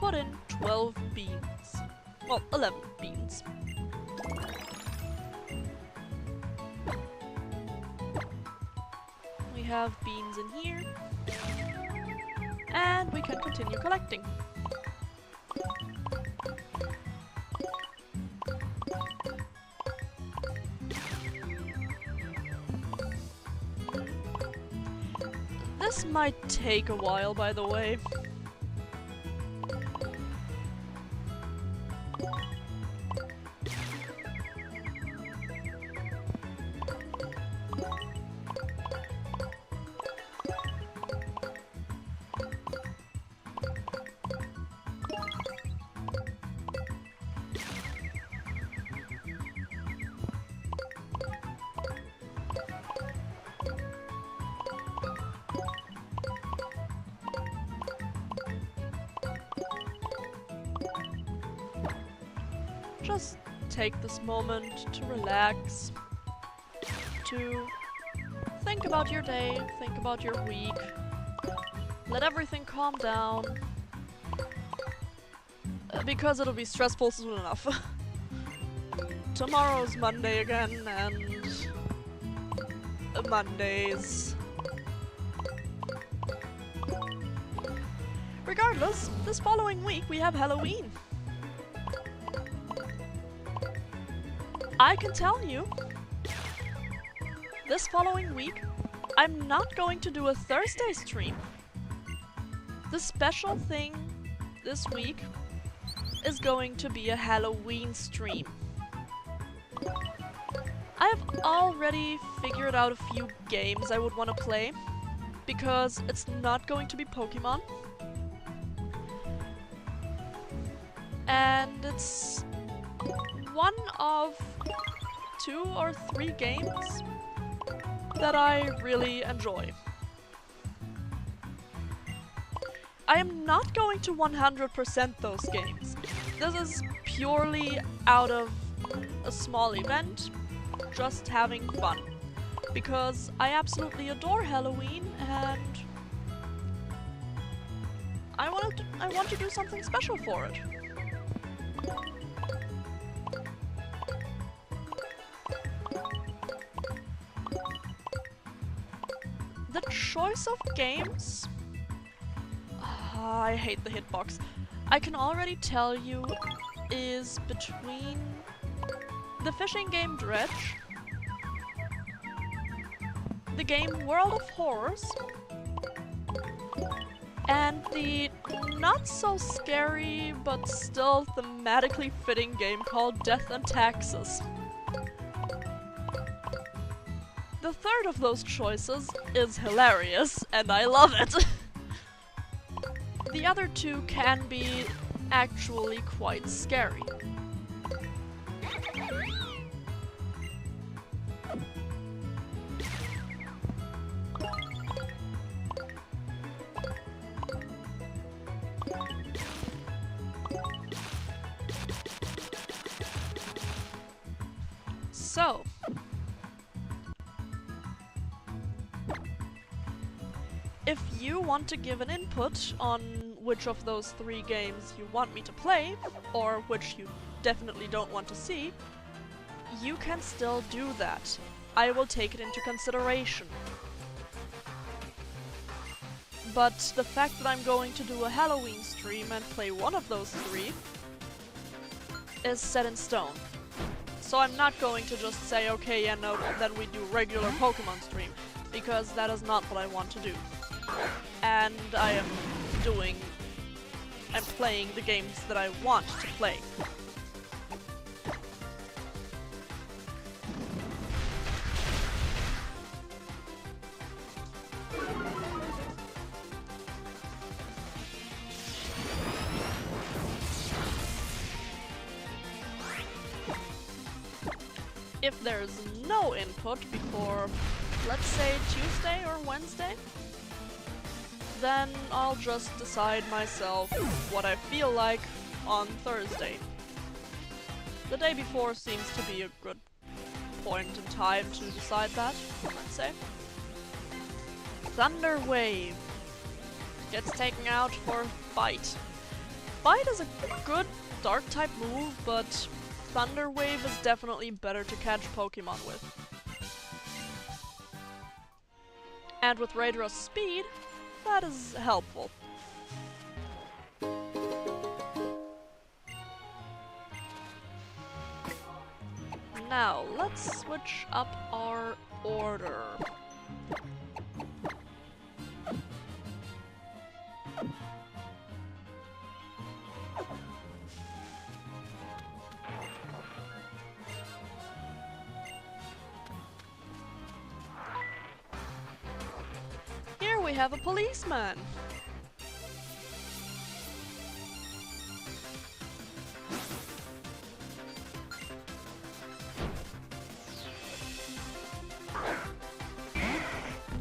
put in 12 beans. Well, 11 beans. We have beans in here. And we can continue collecting. This might take a while, by the way. Just take this moment to relax, to think about your day, think about your week, let everything calm down, because it'll be stressful soon enough. Tomorrow's Monday again, and Mondays. Regardless, this following week we have Halloween. I can tell you, this following week, I'm not going to do a Thursday stream. The special thing this week is going to be a Halloween stream. I have already figured out a few games I would want to play, because it's not going to be Pokemon. And it's one of 2 or 3 games that I really enjoy. I am not going to 100% those games. This is purely out of a small event, just having fun. Because I absolutely adore Halloween and I want to do something special for it. The choice of games? I hate the hitbox. I can already tell you is between the fishing game Dredge, the game World of Horrors, and the not so scary but still thematically fitting game called Death and Taxes. The third of those choices is hilarious, and I love it. The other 2 can be actually quite scary. So, if you want to give an input on which of those 3 games you want me to play, or which you definitely don't want to see, you can still do that. I will take it into consideration. But the fact that I'm going to do a Halloween stream and play one of those 3 is set in stone. So I'm not going to just say, okay, yeah, no, then we do regular Pokemon stream, because that is not what I want to do. And I'm playing the games that I want to play. If there's no input before, let's say, Tuesday or Wednesday, then I'll just decide myself what I feel like on Thursday. The day before seems to be a good point in time to decide that, let's say. Thunder Wave gets taken out for Bite. Bite is a good dark type move, but Thunder Wave is definitely better to catch Pokemon with. And with Raidra's speed, that is helpful. Now, let's switch up our order. Here we have a policeman.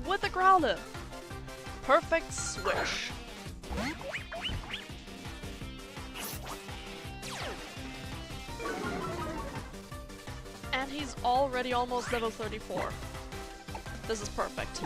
With a Growlithe. Perfect switch. And he's already almost level 34. This is perfect.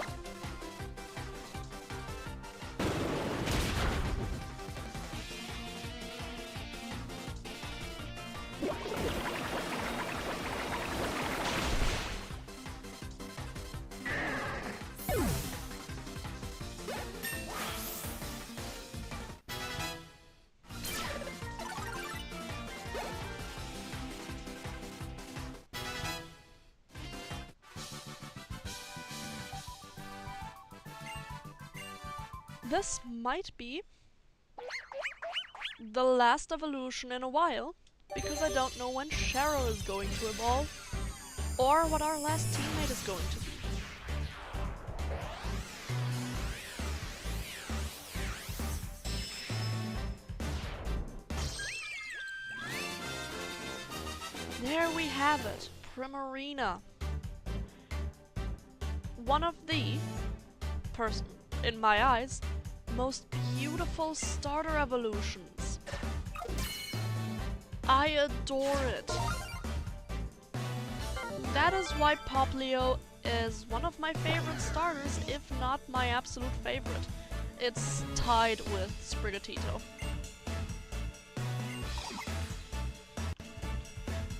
This might be the last evolution in a while, because I don't know when Cheryl is going to evolve, or what our last teammate is going to be. there we have it, Primarina. One of the, in my eyes, most beautiful starter evolutions. I adore it. That is why Popplio is one of my favorite starters, if not my absolute favorite. It's tied with Sprigatito.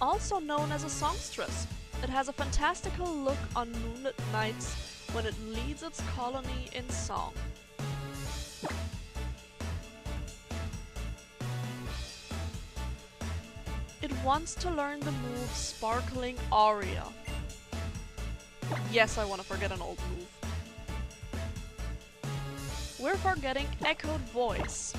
Also known as a songstress, it has a fantastical look on moonlit nights when it leads its colony in song. It wants to learn the move Sparkling Aria. Yes, I want to forget an old move. We're forgetting Echoed Voice.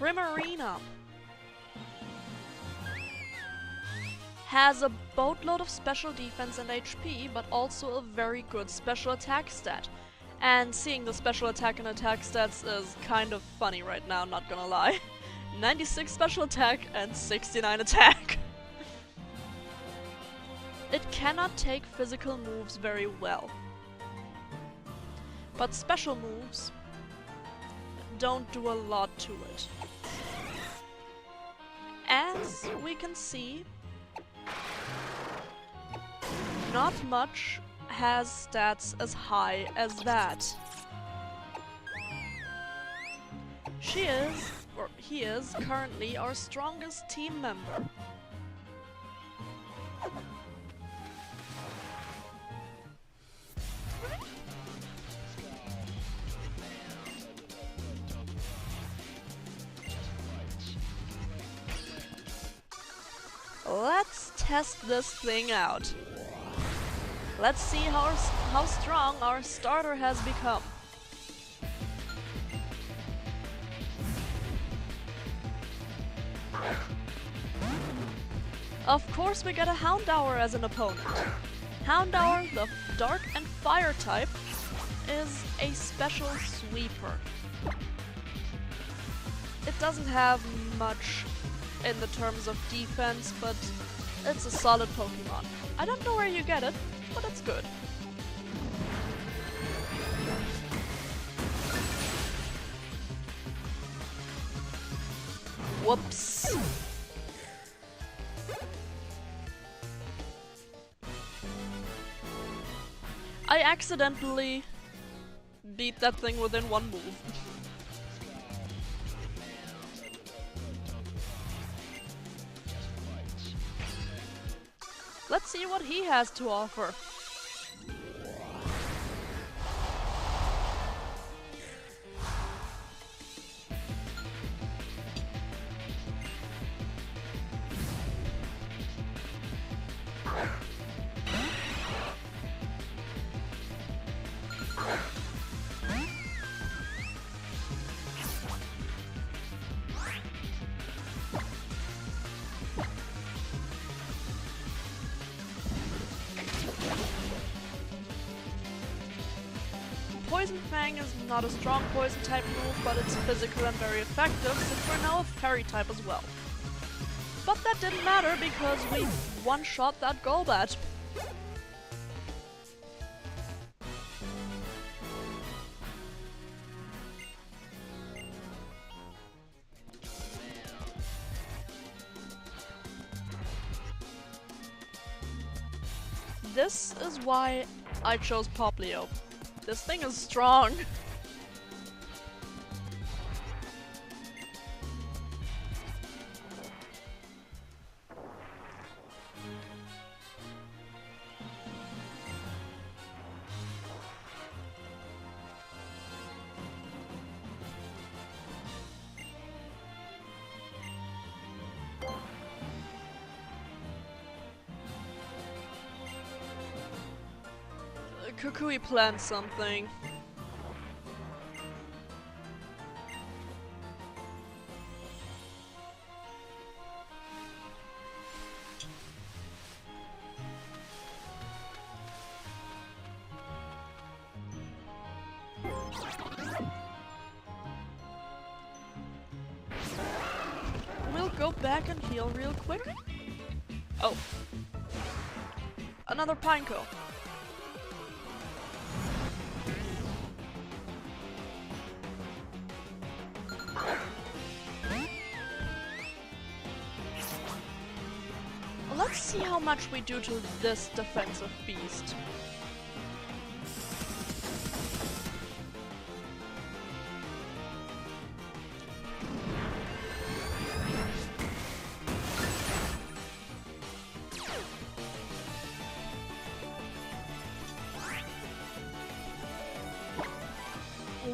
Primarina has a boatload of special defense and HP, but also a very good special attack stat. And seeing the special attack and attack stats is kind of funny right now, not gonna lie. 96 special attack and 69 attack. It cannot take physical moves very well, but special moves don't do a lot to it. As we can see, not much has stats as high as that. She is, or he is, currently our strongest team member. Let's test this thing out. Let's see how strong our starter has become. Of course we get a Houndour as an opponent. Houndour, the Dark and Fire type, is a special sweeper. It doesn't have much in the terms of defense, but it's a solid Pokemon. I don't know where you get it, but it's good. Whoops. I accidentally beat that thing within one move. Let's see what he has to offer. Poison Fang is not a strong poison type move, but it's physical and very effective since we're now a fairy type as well. But that didn't matter because we one-shot that Golbat. This is why I chose Popplio. This thing is strong. Kukui planned something. go back and heal real quick? Oh. Another Pineco. Let's see how much we do to this defensive beast.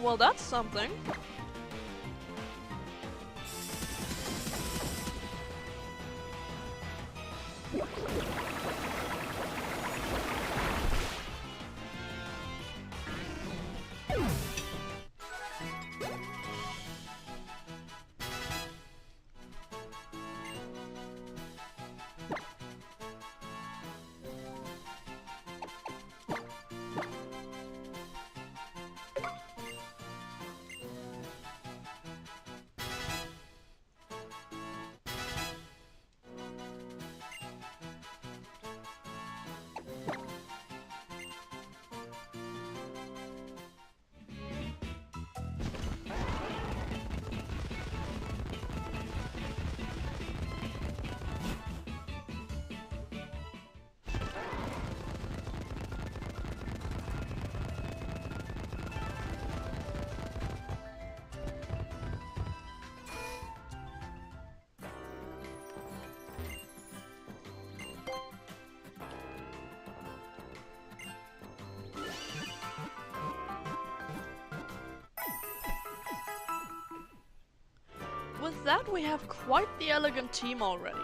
Well, that's something. With that, we have quite the elegant team already.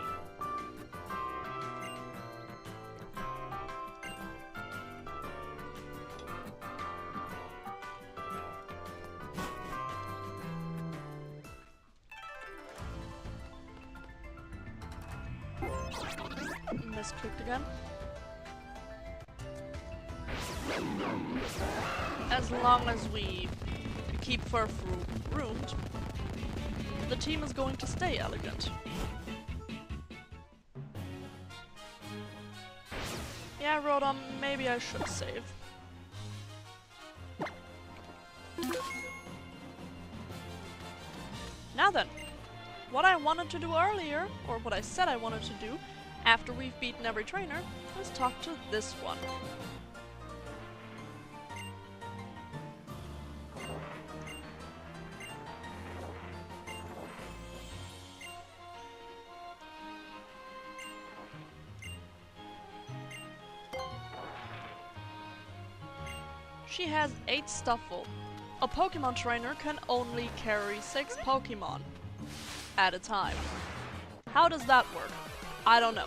Misclicked again. As long as we keep Furf roomed, the team is going to stay elegant. Yeah, Rotom, maybe I should save. Now then, what I wanted to do earlier, or what I said I wanted to do, after we've beaten every trainer, is talk to this one. She has 8 Stuffle. A Pokemon trainer can only carry 6 Pokemon at a time. How does that work? I don't know.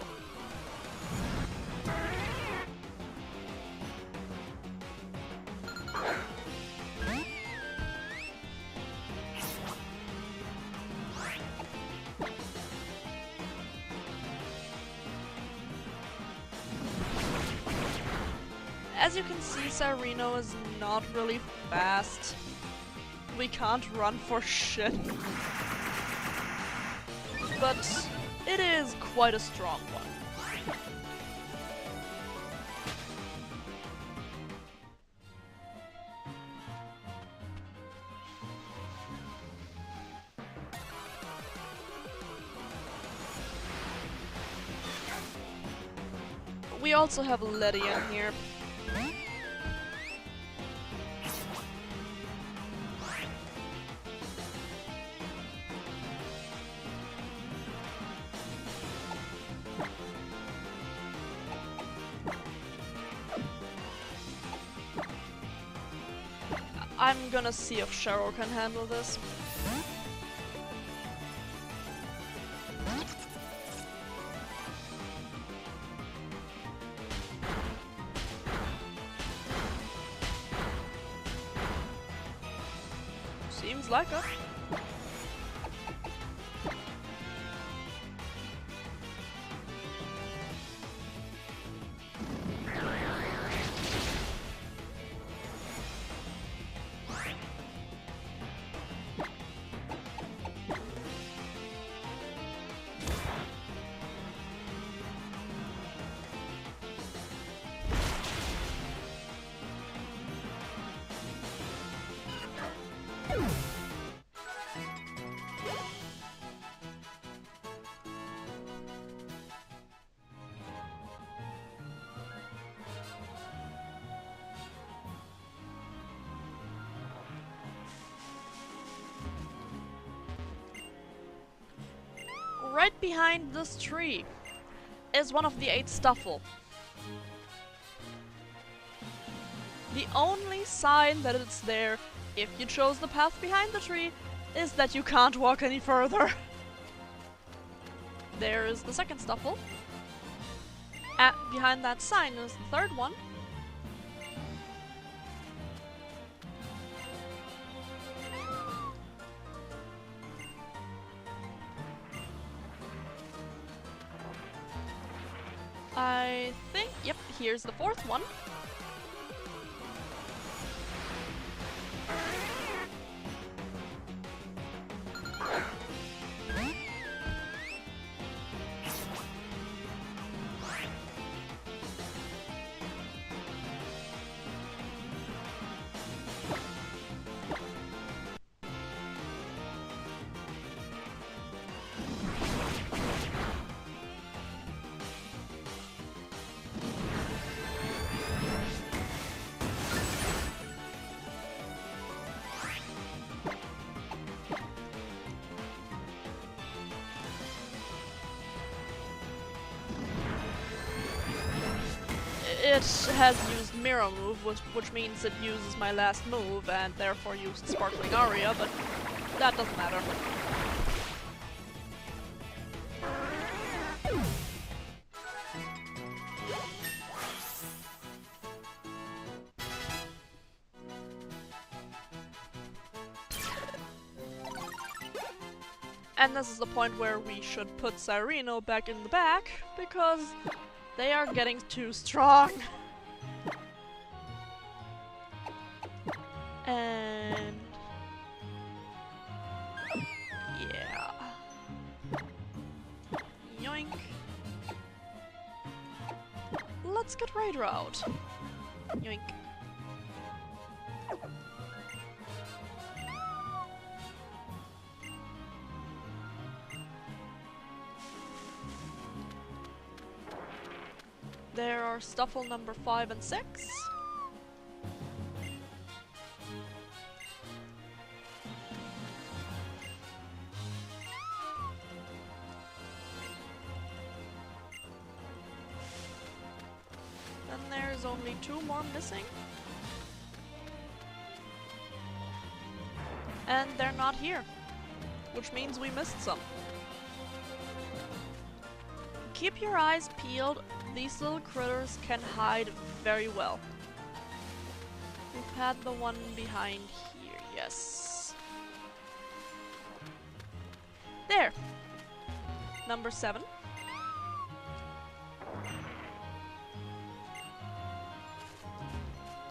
As you can see, Cyreno is not really fast. We can't run for shit. But it is quite a strong one. We also have Letty in here. I'm gonna see if Cheryl can handle this. Seems like it. right behind this tree is one of the 8 Stuffle. The only sign that it's there, if you chose the path behind the tree, is that you can't walk any further. There is the second Stuffle. Behind that sign is the third one. I think, yep, here's the fourth one. It has used Mirror Move, which means it uses my last move, and therefore used Sparkling Aria, but that doesn't matter. And this is the point where we should put Cyreno back in the back, because they are getting too strong. And yeah. Yoink. Let's get Raider out. Yoink. There are Stuffle number 5 and 6. Then there's only 2 more missing. And they're not here, which means we missed some. Keep your eyes peeled. These little critters can hide very well. We've had the one behind here, yes. There! Number 7.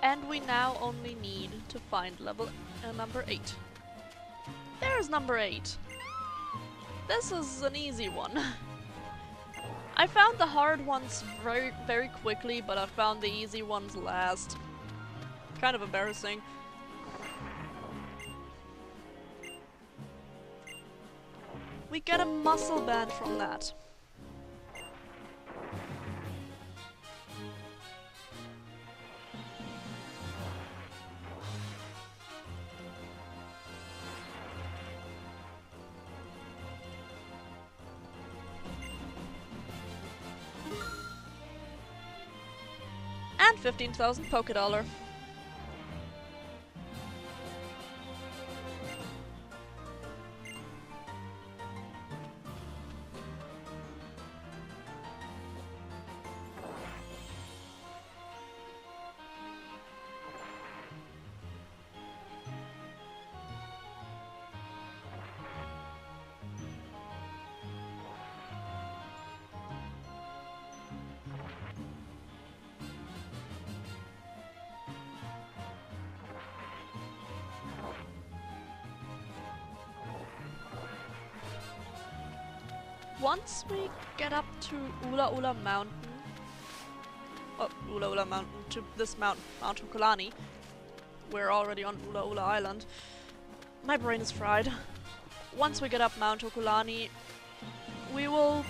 And we now only need to find level number 8. There's number 8. This is an easy one. I found the hard ones very quickly, but I found the easy ones last. Kind of embarrassing. We get a muscle band from that. And 15,000 Poké Dollar. Once we get up to Ula Ula Mountain, Ula Ula Mountain, to this mountain, Mount Hokulani, we're already on Ula Ula Island. My brain is fried. Once we get up Mount Hokulani, we will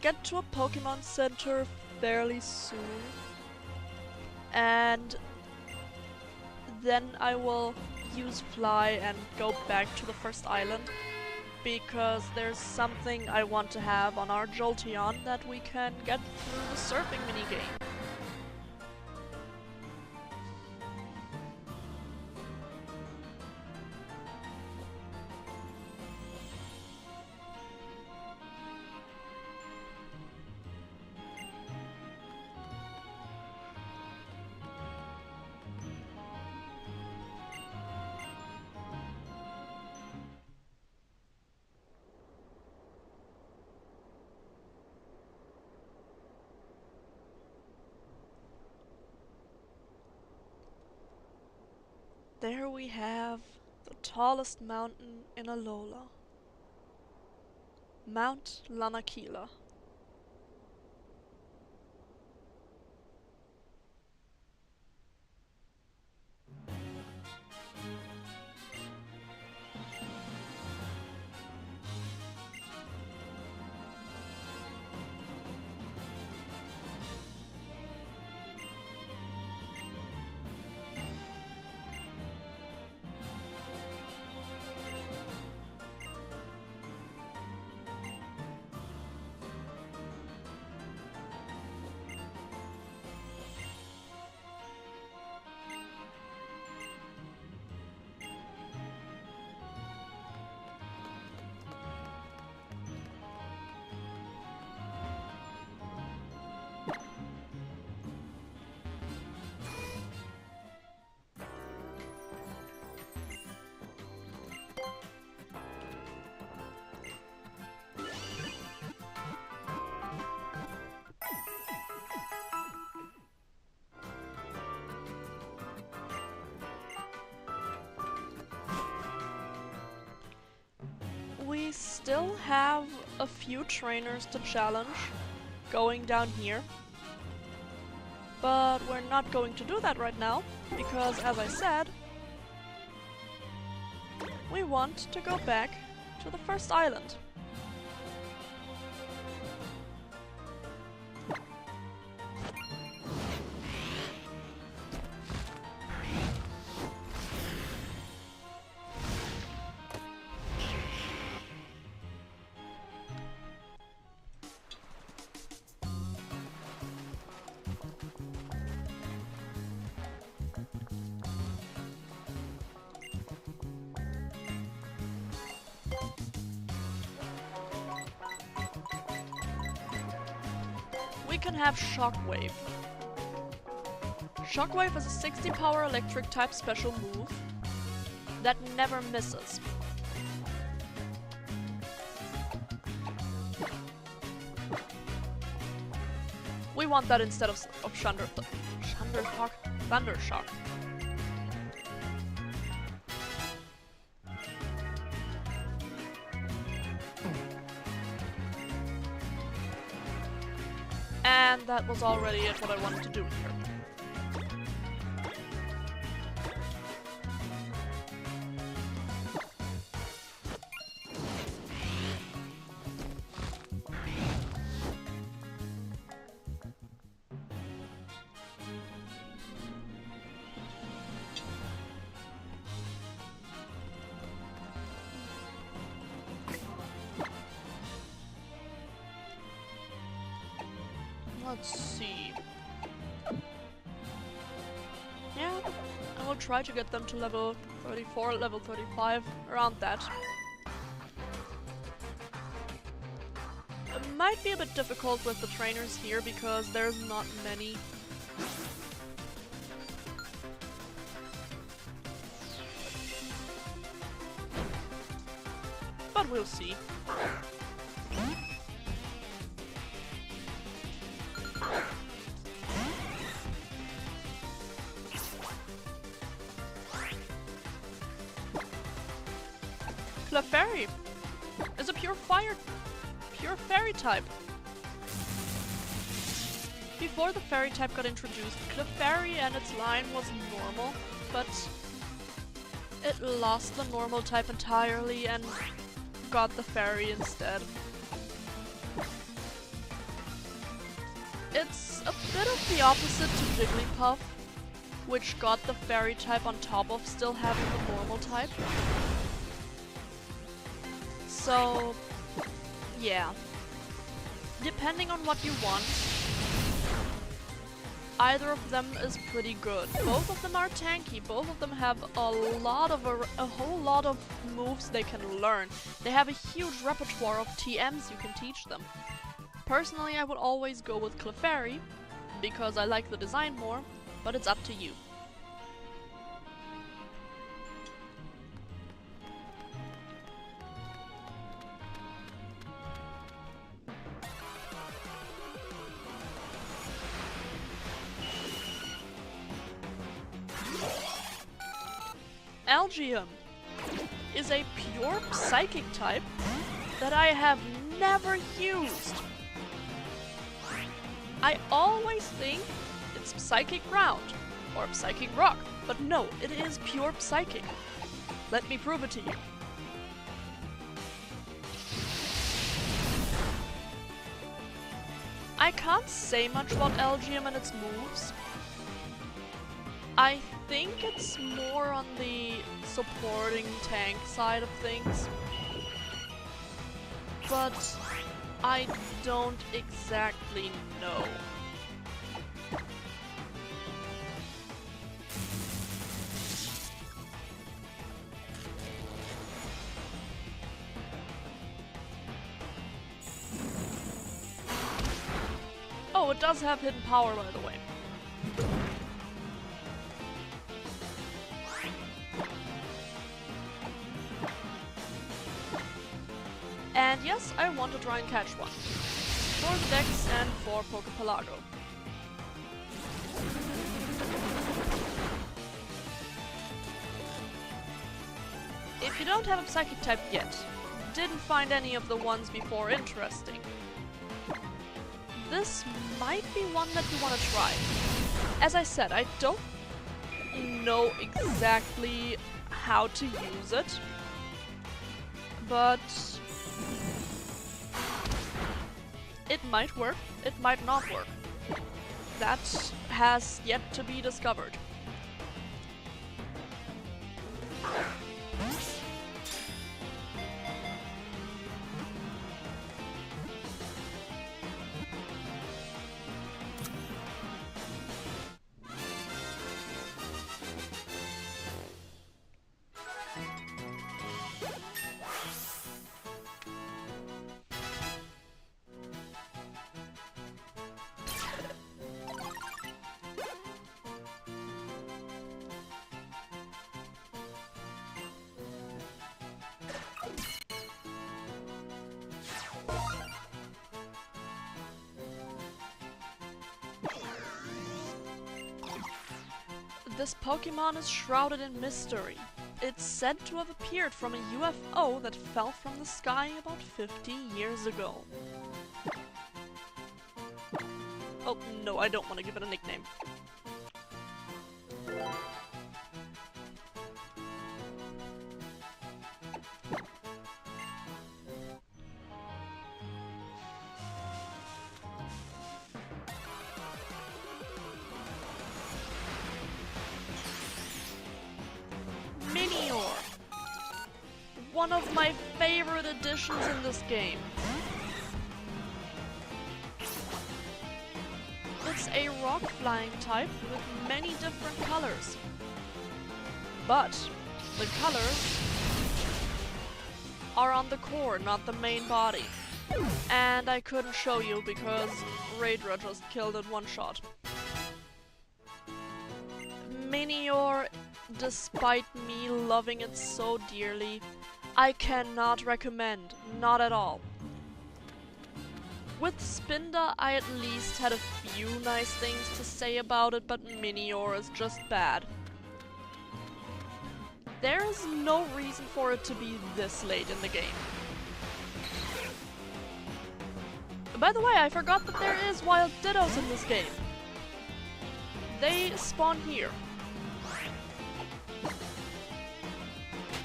get to a Pokemon Center fairly soon. And then I will use Fly and go back to the first island. because there's something I want to have on our Jolteon that we can get through the surfing minigame. There we have the tallest mountain in Alola. Mount Lanakila. We still have a few trainers to challenge going down here, but we're not going to do that right now because, as I said, we want to go back to the first island. We can have Shockwave. Shockwave is a 60 power electric type special move that never misses. We want that instead of Thundershock. And that was already it, what I wanted to do here. Let's see. Yeah, I will try to get them to level 34, level 35, around that. It might be a bit difficult with the trainers here because there's not many. But we'll see. Clefairy is a pure fairy type. Before the fairy type got introduced, Clefairy and its line was normal, but it lost the normal type entirely and got the fairy instead. It's a bit of the opposite to Jigglypuff, which got the fairy type on top of still having the normal type. So, yeah. Depending on what you want, either of them is pretty good. Both of them are tanky, both of them have a whole lot of moves they can learn. They have a huge repertoire of TMs you can teach them. Personally, I would always go with Clefairy, because I like the design more, but it's up to you. Algium is a pure psychic type that I have never used. I always think it's psychic ground or psychic rock, but no, it is pure psychic. Let me prove it to you. I can't say much about Algium and its moves. I think it's more on the supporting tank side of things, but I don't exactly know. Oh, it does have hidden power, by the way. And yes, I want to try and catch one. For the Dex and for Pokepelago. If you don't have a Psychic type yet, didn't find any of the ones before interesting, this might be one that you want to try. As I said, I don't know exactly how to use it, but it might work, it might not work. That has yet to be discovered. This Pokemon is shrouded in mystery. It's said to have appeared from a UFO that fell from the sky about 50 years ago. Oh, no, I don't want to give it a nickname. One of my favorite additions in this game. It's a rock flying type with many different colors. But the colors are on the core, not the main body. And I couldn't show you because Raidra just killed it one shot. Minior, despite me loving it so dearly, I cannot recommend, not at all. With Spinda, I at least had a few nice things to say about it, but Minior is just bad. There is no reason for it to be this late in the game. By the way, I forgot that there is wild Dittos in this game. They spawn here.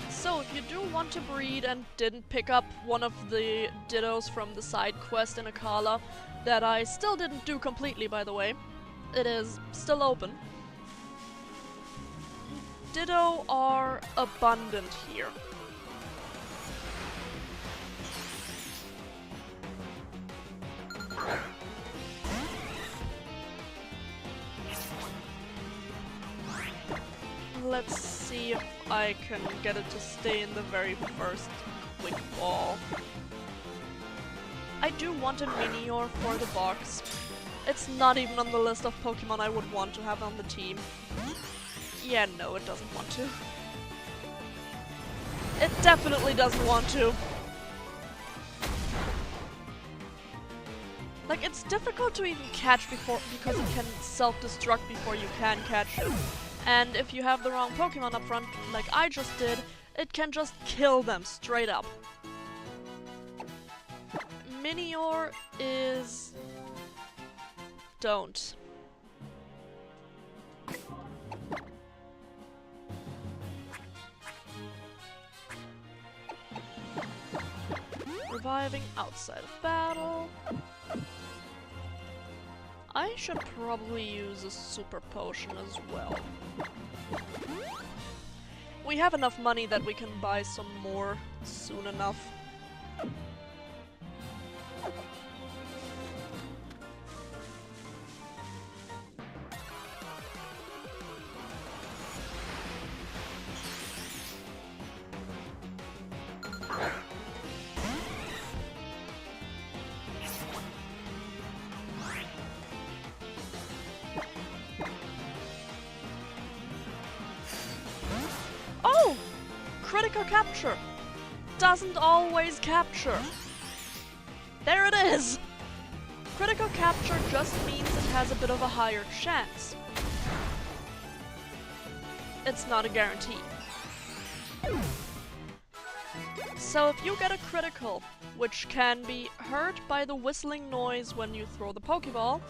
So, if you do want to breed and didn't pick up one of the Dittos from the side quest in Akala, that I still didn't do completely, by the way, it is still open. Ditto are abundant here. let's see if I can get it to stay in the very first quick ball. I do want a Minior for the box. It's not even on the list of Pokemon I would want to have on the team. Yeah, no, it doesn't want to. It definitely doesn't want to. Like, it's difficult to even catch before because it can self-destruct before you can catch it. And if you have the wrong Pokemon up front, like I just did, it can just kill them straight up. Minior is... don't. Reviving outside of battle. I should probably use a super potion as well. We have enough money that we can buy some more soon enough. Critical capture! Doesn't always capture. There it is! Critical capture just means it has a bit of a higher chance. It's not a guarantee. So if you get a critical, which can be heard by the whistling noise when you throw the Pokeball,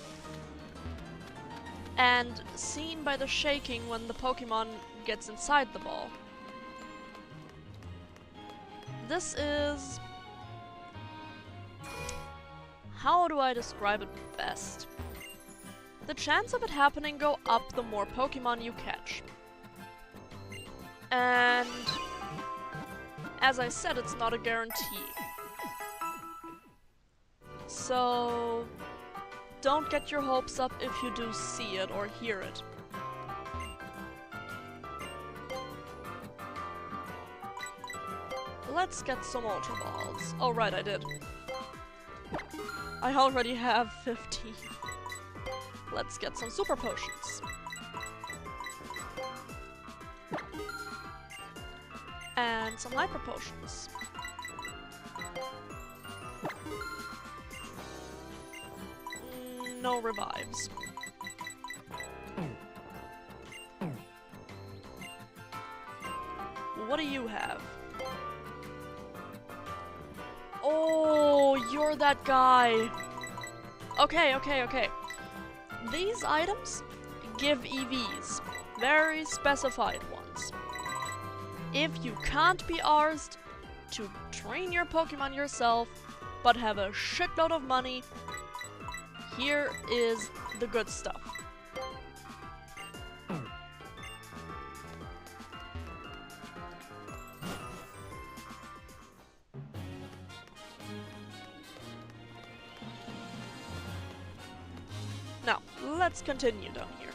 and seen by the shaking when the Pokemon gets inside the ball. This is... how do I describe it best? The chance of it happening go up the more Pokemon you catch. And... as I said, it's not a guarantee. So... don't get your hopes up if you do see it or hear it. Let's get some Ultra Balls. Oh right, I did. I already have 15. Let's get some Super Potions. And some Hyper Potions. No revives. What do you have? Oh, you're that guy. Okay. These items give EVs. Very specified ones. If you can't be arsed to train your Pokemon yourself, but have a shitload of money, here is the good stuff. Now, let's continue down here.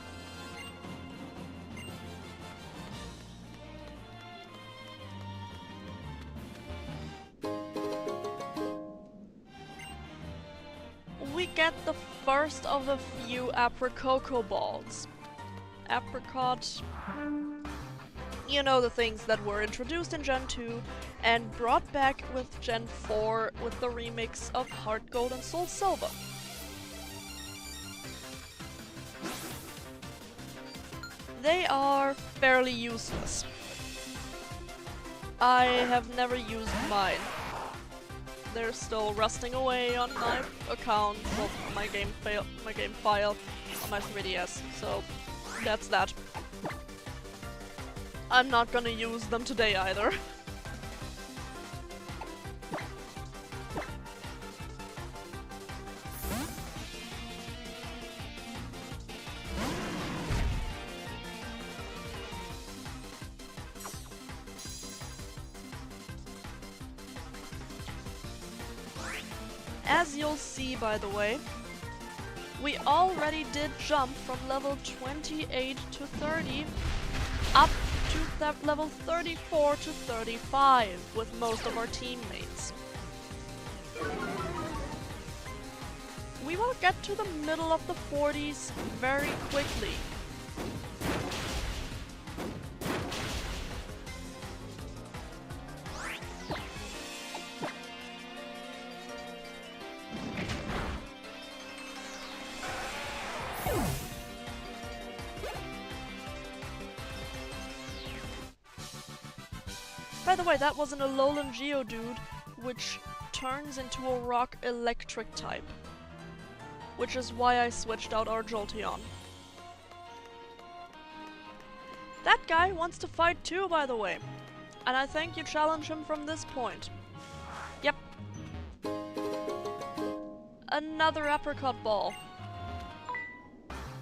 We get the first of a few Apricoco balls. Apricot... you know, the things that were introduced in Gen 2 and brought back with Gen 4 with the remix of Heart Gold and Soul Silver. They are fairly useless. I have never used mine. They're still rusting away on my account, well, my game file on my 3DS, so that's that. I'm not gonna use them today either. As you'll see, by the way, we already did jump from level 28 to 30 up to level 34 to 35 with most of our teammates. We will get to the middle of the 40s very quickly. By the way, that was an Alolan Geodude, which turns into a rock electric type. Which is why I switched out our Jolteon. That guy wants to fight too, by the way. And I think you challenge him from this point. Yep. Another apricot ball.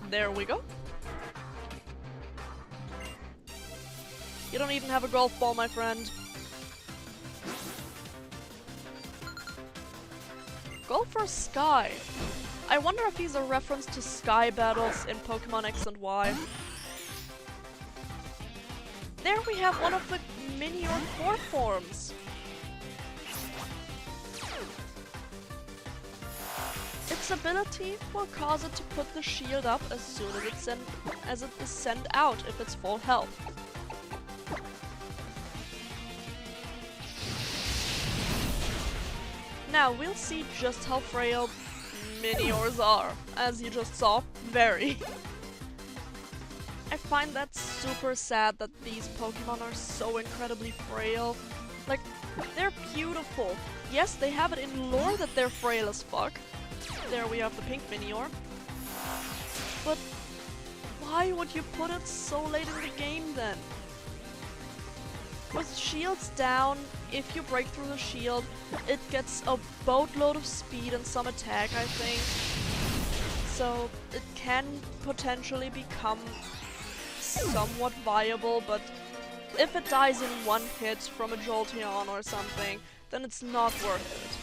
There we go. You don't even have a golf ball, my friend. Go for Sky. I wonder if he's a reference to Sky battles in Pokemon X and Y. There we have one of the Minior core forms. Its ability will cause it to put the shield up as soon as it is sent out if it's full health. Now we'll see just how frail Miniors are. As you just saw, very. I find that super sad that these Pokemon are so incredibly frail. Like, they're beautiful. Yes, they have it in lore that they're frail as fuck. There we have the pink Minior. But why would you put it so late in the game then? With shields down, if you break through the shield, it gets a boatload of speed and some attack, I think. So it can potentially become somewhat viable, but if it dies in one hit from a Jolteon or something, then it's not worth it.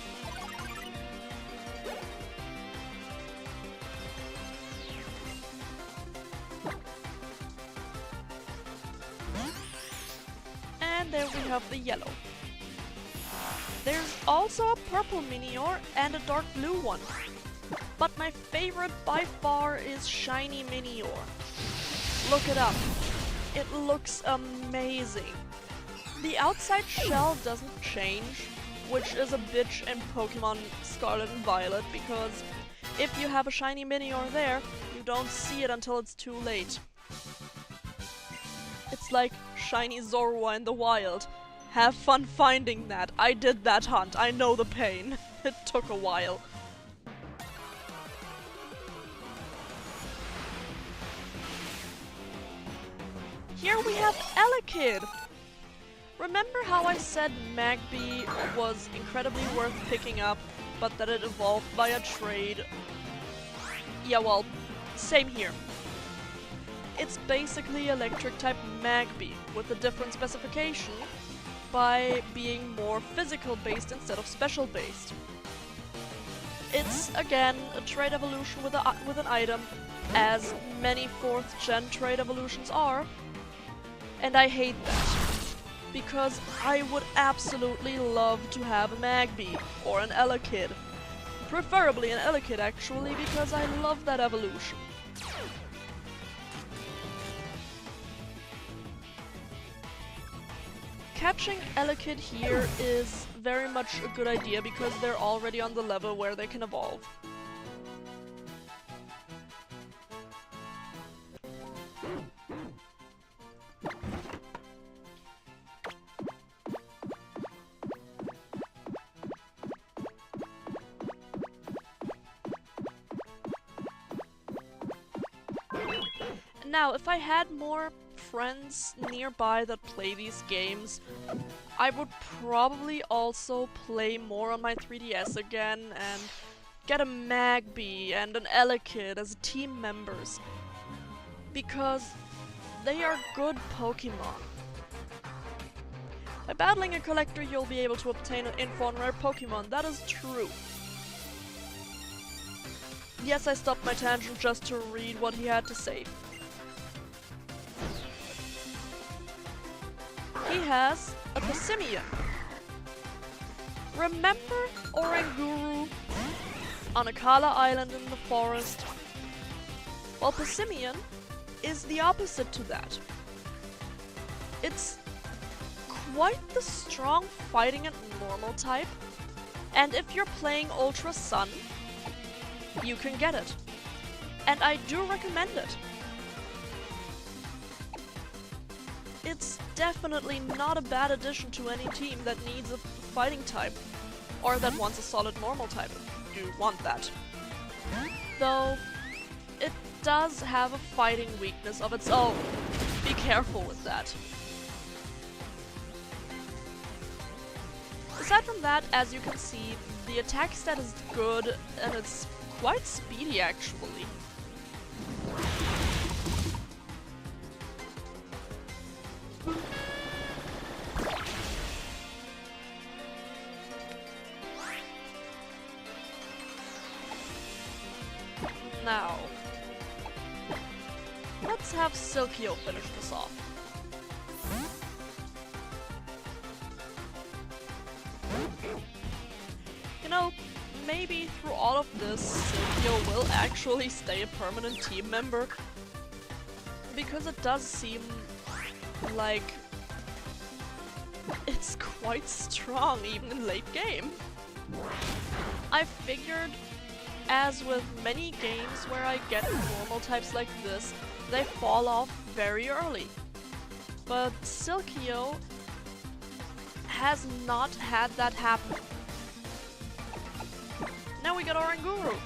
And there we have the yellow. There's also a purple Minior and a dark blue one. But my favorite by far is shiny Minior. Look it up. It looks amazing. The outside shell doesn't change, which is a bitch in Pokemon Scarlet and Violet, because if you have a shiny Minior there, you don't see it until it's too late. It's like shiny Zorua in the wild. Have fun finding that. I did that hunt. I know the pain. It took a while. Here we have Elekid. Remember how I said Magby was incredibly worth picking up, but that it evolved via trade? Yeah, well, same here. It's basically electric-type Magby, with a different specification, by being more physical-based instead of special-based. It's, again, a trade evolution with an item, as many 4th gen trade evolutions are, and I hate that. Because I would absolutely love to have a Magby, or an Elekid. Preferably an Elekid, actually, because I love that evolution. Catching Elekid here is very much a good idea because they're already on the level where they can evolve. Now, if I had more friends nearby that play these games, I would probably also play more on my 3DS again and get a Magby and an Elekid as team members. Because they are good Pokemon. By battling a collector, you'll be able to obtain an info on rare Pokemon. That is true. Yes, I stopped my tangent just to read what he had to say. he has a Passimian. Remember Oranguru on Akala Island in the forest? Well, Passimian is the opposite to that. It's quite the strong fighting and normal type, and if you're playing Ultra Sun, you can get it. And I do recommend it. It's definitely not a bad addition to any team that needs a fighting type, or that wants a solid normal type, if you want that. Though, it does have a fighting weakness of its own. Be careful with that. Aside from that, as you can see, the attack stat is good, and it's quite speedy actually. Now, let's have Silkio finish this off. You know, maybe through all of this, Silkio will actually stay a permanent team member, because it does seem like it's quite strong even in late game. I figured, as with many games where I get normal types like this, they fall off very early. But Silkio has not had that happen. Now we got Oranguru.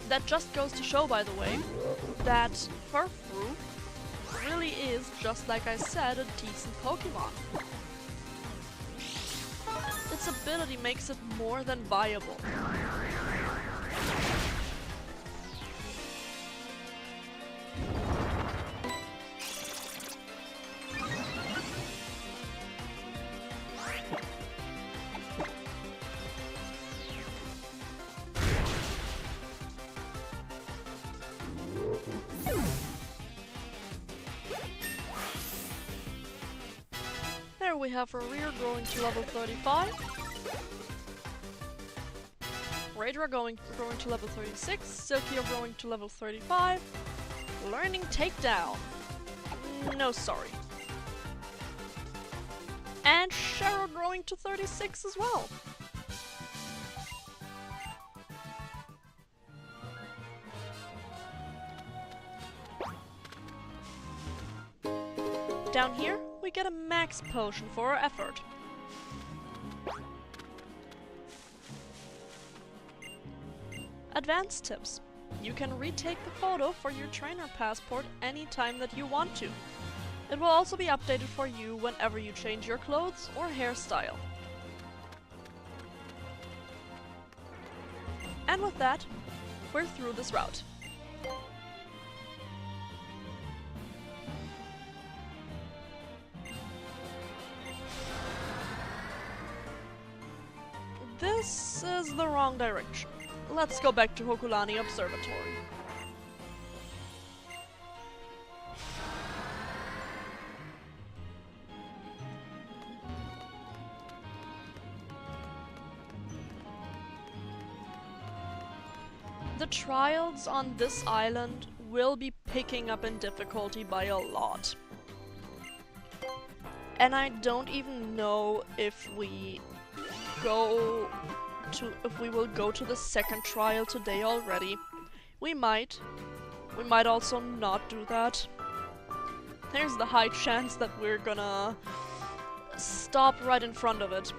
That just goes to show, by the way, that Furfrou really is, just like I said, a decent Pokemon. Its ability makes it more than viable. There we have Rear growing to level 35. Radra growing to level 36. Silkio growing to level 35. Learning Takedown. No, sorry. And Cheryl growing to 36 as well. Down here, we get a max potion for our effort. Advanced tips. You can retake the photo for your trainer passport anytime that you want to. It will also be updated for you whenever you change your clothes or hairstyle. And with that, we're through this route. This is the wrong direction. Let's go back to Hokulani Observatory. The trials on this island will be picking up in difficulty by a lot. And I don't even know if we will go to the second trial today already. We might also not do that. There's the high chance that we're gonna stop right in front of it.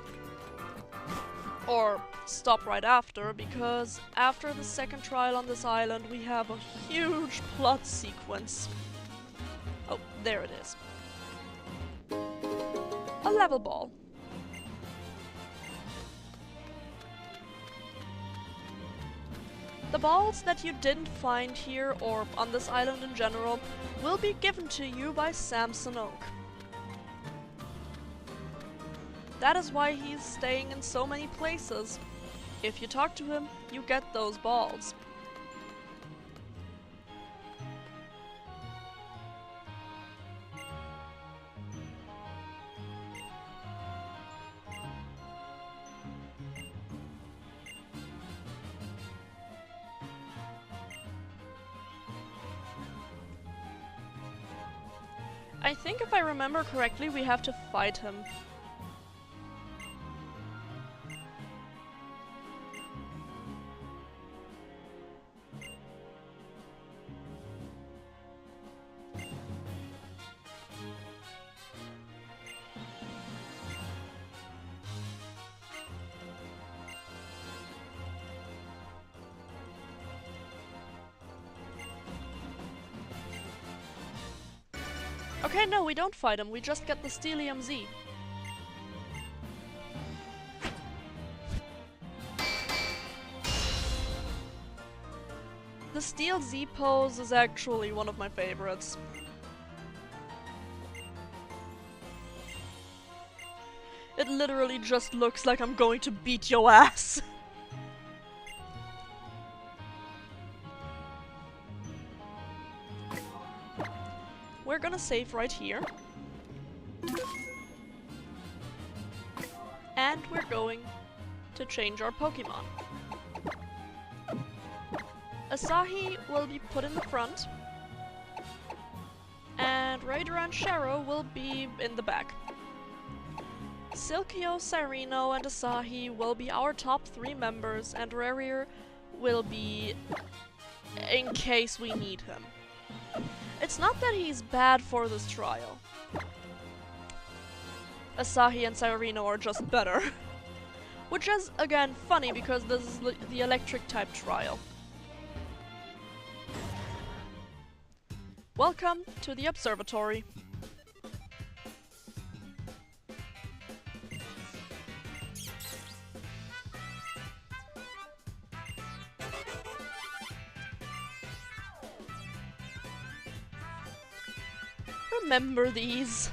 Or stop right after, because after the second trial on this island we have a huge plot sequence. Oh, there it is. A level ball. The balls that you didn't find here, or on this island in general, will be given to you by Samson Oak. That is why he's staying in so many places. If you talk to him, you get those balls. I think if I remember correctly, we have to fight him. Okay, no, we don't fight him, we just get the Steelium Z. The Steel Z pose is actually one of my favorites. It literally just looks like I'm going to beat your ass. We're gonna save right here. And we're going to change our Pokemon. Asahi will be put in the front. And Raider and Sharo will be in the back. Silkio, Cyreno, and Asahi will be our top 3 members, and Rarier will be in case we need him. It's not that he's bad for this trial. Asahi and Cyreno are just better. Which is, again, funny because this is the electric type trial. Welcome to the observatory. Remember these.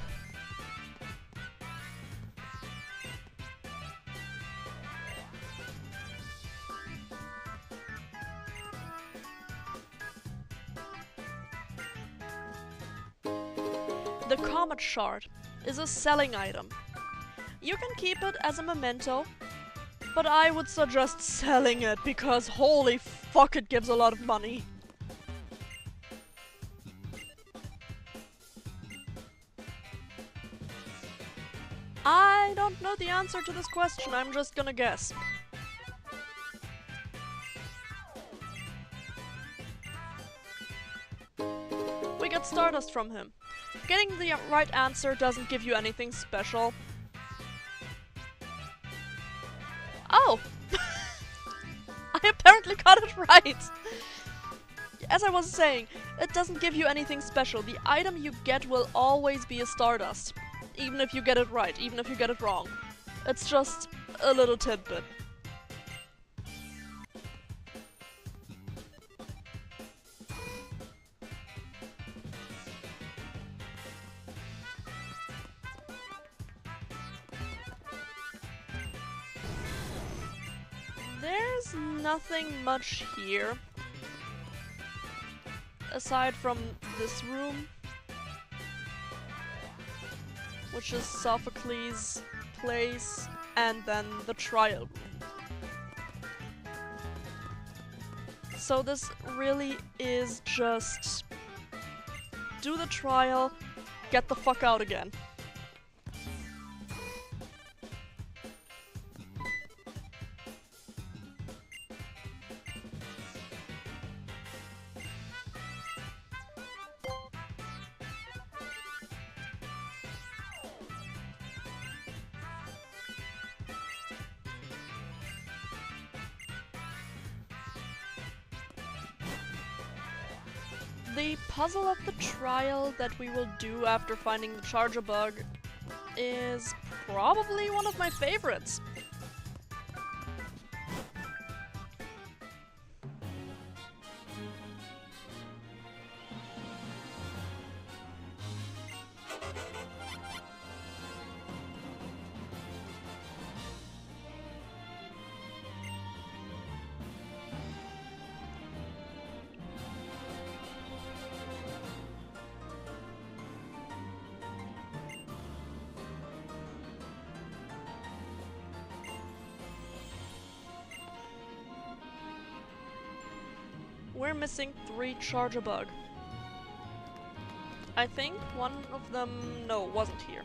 The Comet Shard is a selling item. You can keep it as a memento, but I would suggest selling it because holy fuck it gives a lot of money. I don't know the answer to this question, I'm just gonna guess. We get Stardust from him. Getting the right answer doesn't give you anything special. Oh! I apparently got it right! As I was saying, it doesn't give you anything special. The item you get will always be a Stardust. Even if you get it right, even if you get it wrong. It's just a little tidbit. There's nothing much here. Aside from this room, which is Sophocles' place, and then the trial room. So this really is just do the trial, get the fuck out again. The puzzle of the trial that we will do after finding the charger bug is probably one of my favorites. We're missing 3 charger bug. I think one of them, no, wasn't here.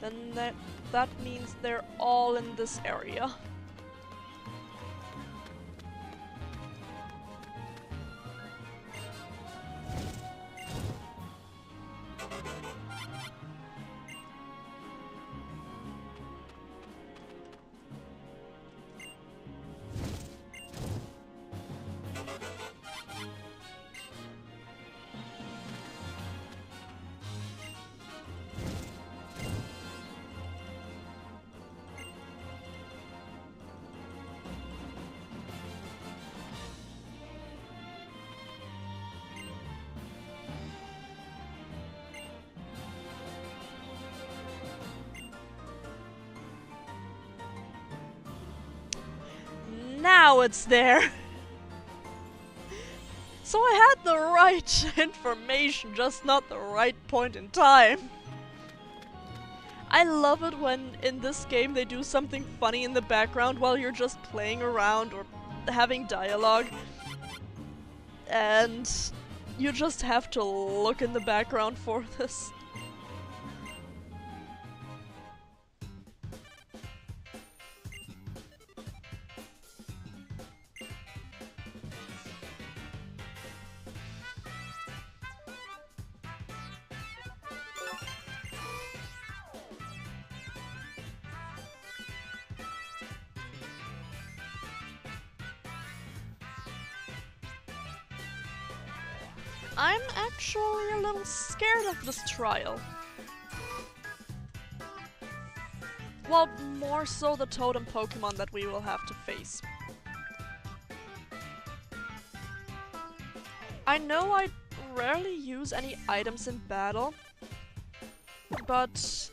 Then that means they're all in this area. Now it's there! So I had the right information, just not the right point in time. I love it when in this game they do something funny in the background while you're just playing around or having dialogue. And you just have to look in the background for this. I'm actually a little scared of this trial. Well, more so the totem Pokemon that we will have to face. I know I rarely use any items in battle, but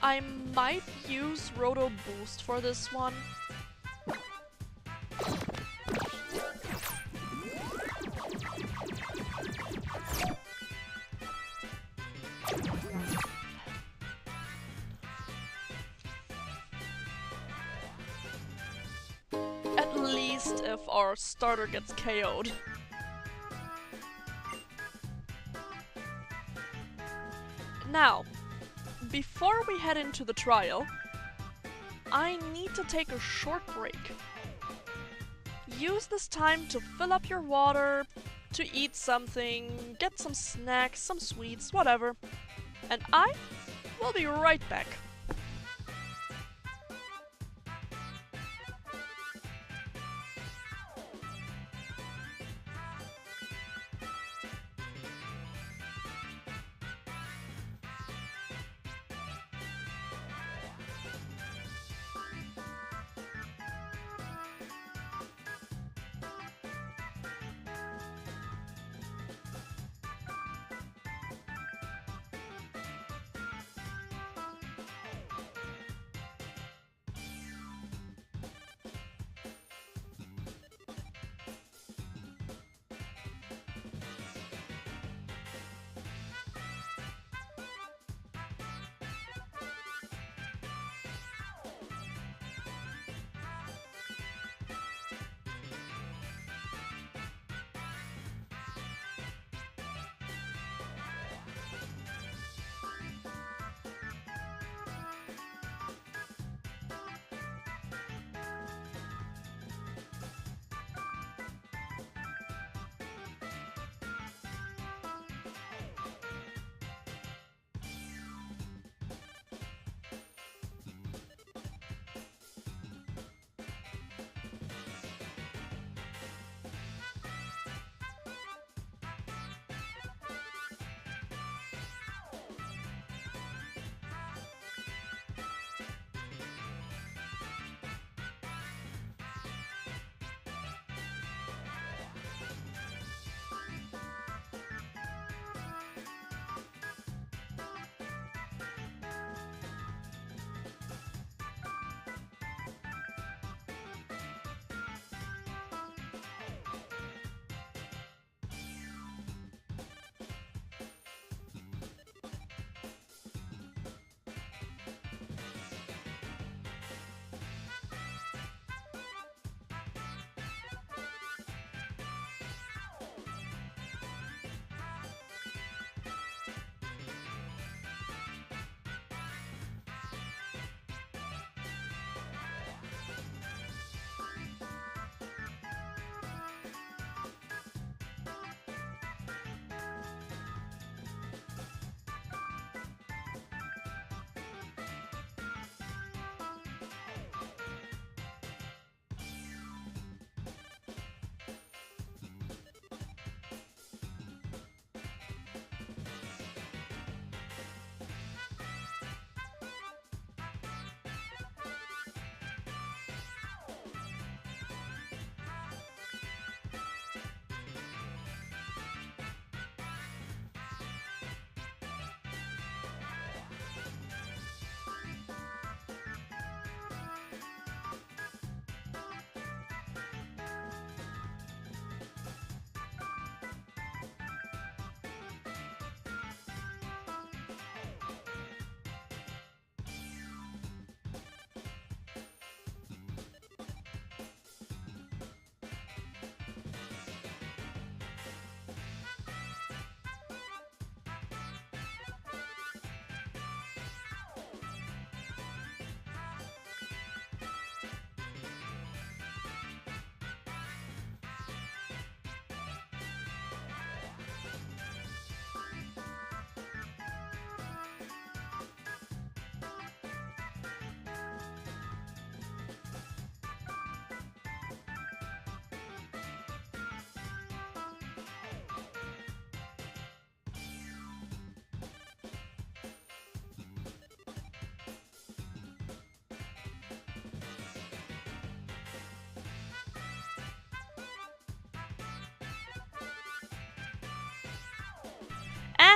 I might use Roto Boost for this one. At least if our starter gets KO'd. Now, before we head into the trial, I need to take a short break. Use this time to fill up your water, to eat something, get some snacks, some sweets, whatever. And I will be right back.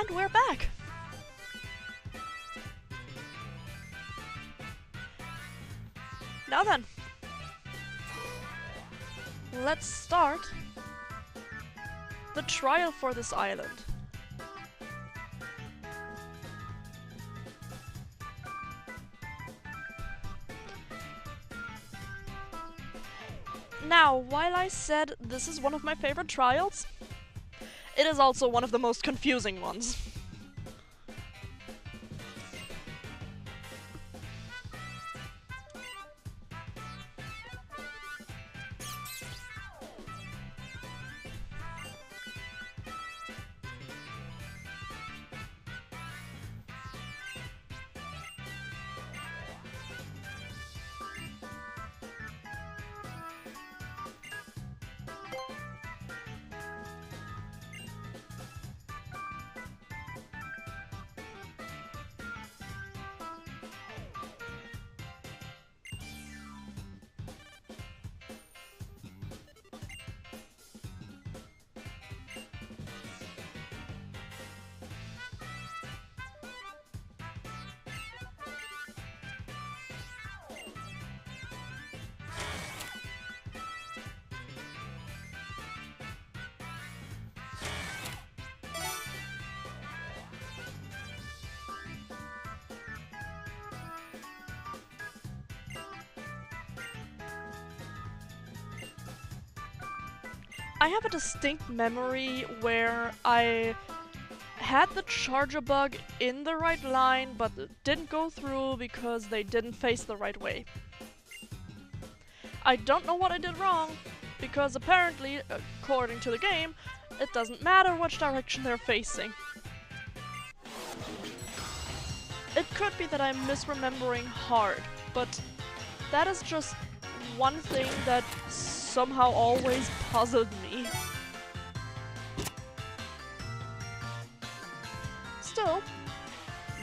And we're back! Now then, let's start the trial for this island. Now, while I said this is one of my favorite trials, it is also one of the most confusing ones. I have a distinct memory where I had the charger bug in the right line, but it didn't go through because they didn't face the right way. I don't know what I did wrong, because apparently, according to the game, it doesn't matter which direction they're facing. It could be that I'm misremembering hard, but that is just one thing that somehow always puzzled me. Still,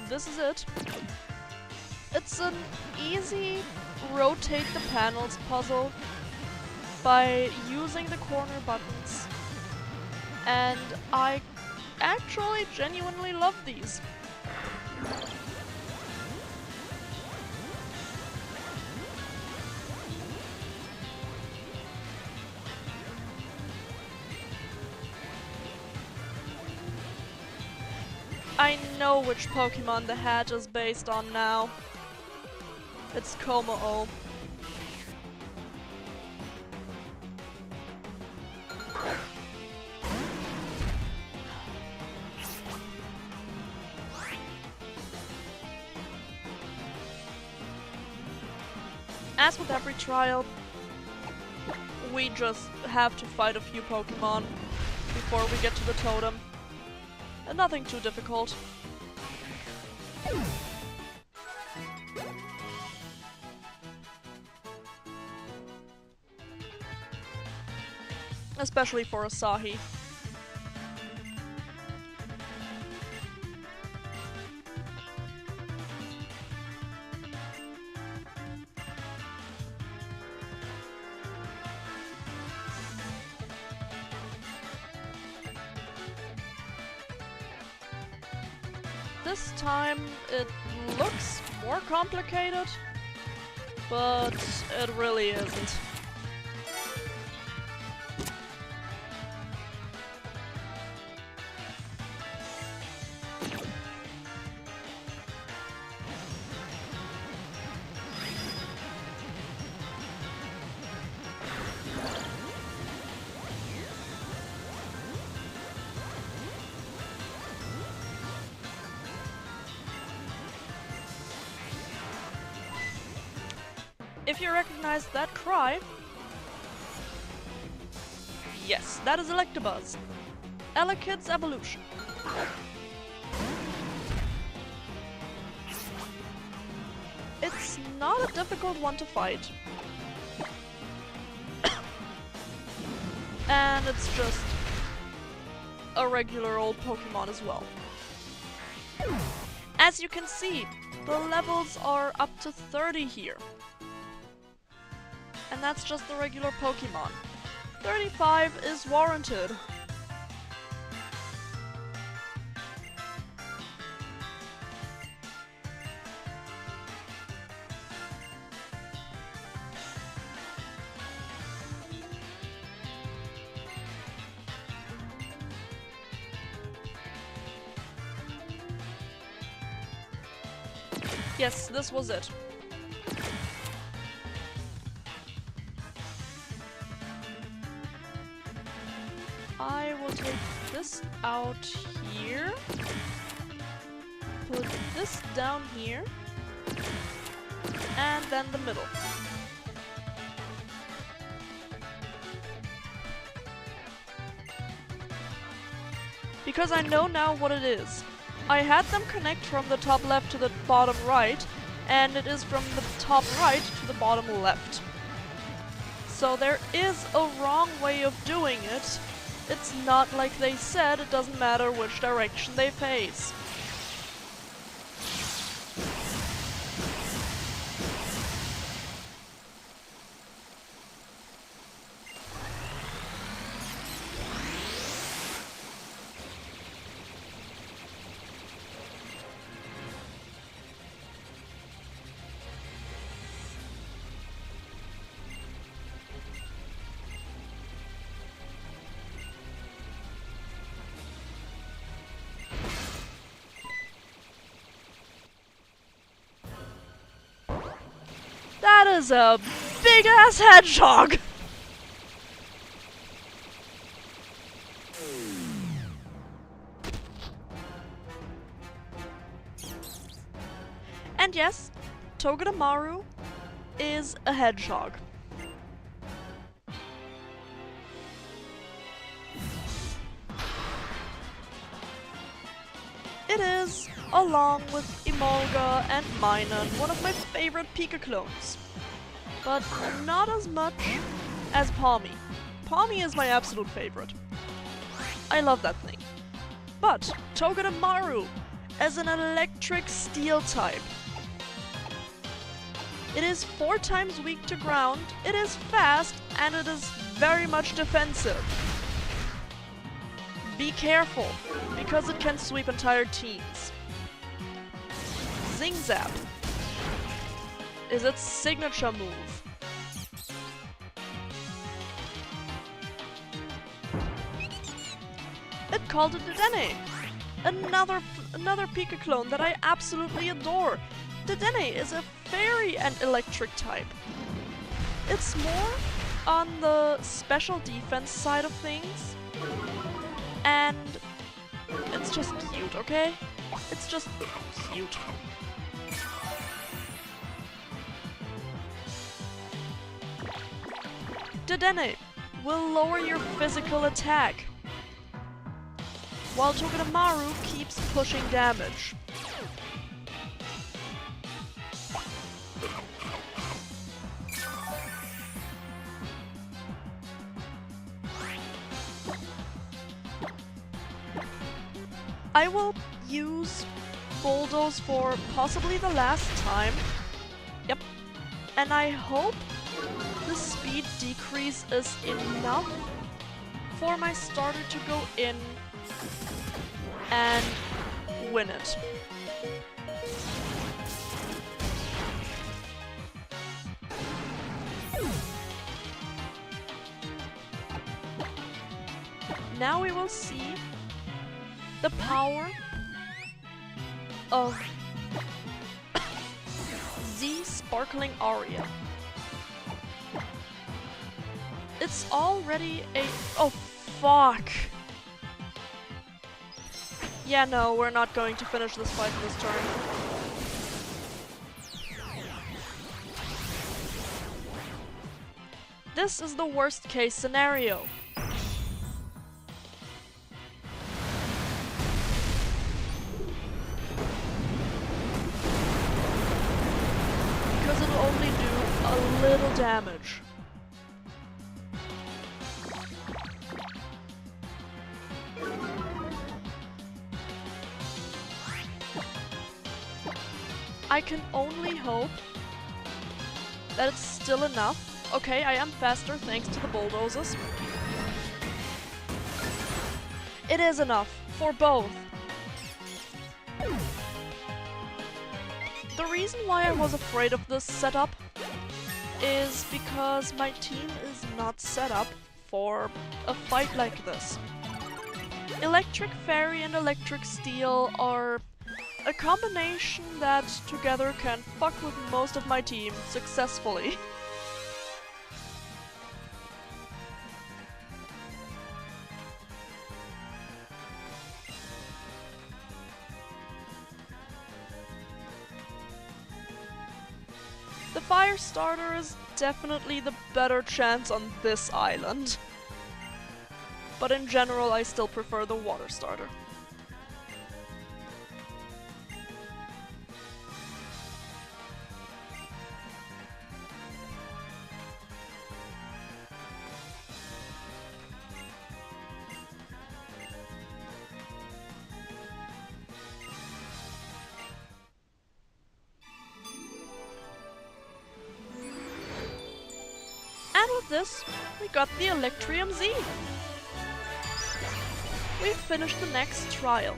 this is it. It's an easy rotate the panels puzzle by using the corner buttons, and I actually genuinely love these. I know which Pokemon the hat is based on now. It's Como-o. As with every trial, we just have to fight a few Pokemon before we get to the totem. And nothing too difficult. Especially for Asahi. This time it looks more complicated, but it really isn't. If you recognize that cry... Yes, that is Electabuzz. Elekid's evolution. It's not a difficult one to fight. And it's just a regular old Pokemon as well. As you can see, the levels are up to 30 here. And that's just the regular Pokemon. 35 is warranted. Yes, this was it. I will take this out here. Put this down here. And then the middle. Because I know now what it is. I had them connect from the top left to the bottom right, and it is from the top right to the bottom left. So there is a wrong way of doing it. It's not like they said, it doesn't matter which direction they face. That is a big-ass hedgehog! And yes, Togedemaru is a hedgehog. It is, along with Emolga and Minun, one of my favorite Pika clones. But not as much as Palmy. Palmy is my absolute favorite. I love that thing. But Togedemaru as an electric steel type. It is 4 times weak to ground, it is fast, and it is very much defensive. Be careful, because it can sweep entire teams. Zing Zap is its signature move. It called it Dedenne, another Pika clone that I absolutely adore. Dedenne is a fairy and electric type. It's more on the special defense side of things, and it's just cute, okay? It's just cute. Dedenne will lower your physical attack, while Togedemaru keeps pushing damage. I will use Bulldoze for possibly the last time. Yep. And I hope the speed decrease is enough for my starter to go in and win it. Now we will see the power of the Sparkling Aria. It's already a... oh, fuck! Yeah, no, we're not going to finish this fight in this turn. This is the worst case scenario. Because it'll only do a little damage. I can only hope that it's still enough. Okay, I am faster thanks to the bulldozers. It is enough for both. The reason why I was afraid of this setup is because my team is not set up for a fight like this. Electric Fairy and Electric Steel are a combination that together can fuck with most of my team successfully. The fire starter is definitely the better chance on this island. But in general, I still prefer the water starter. And with this, we got the Electrium Z. We've finished the next trial.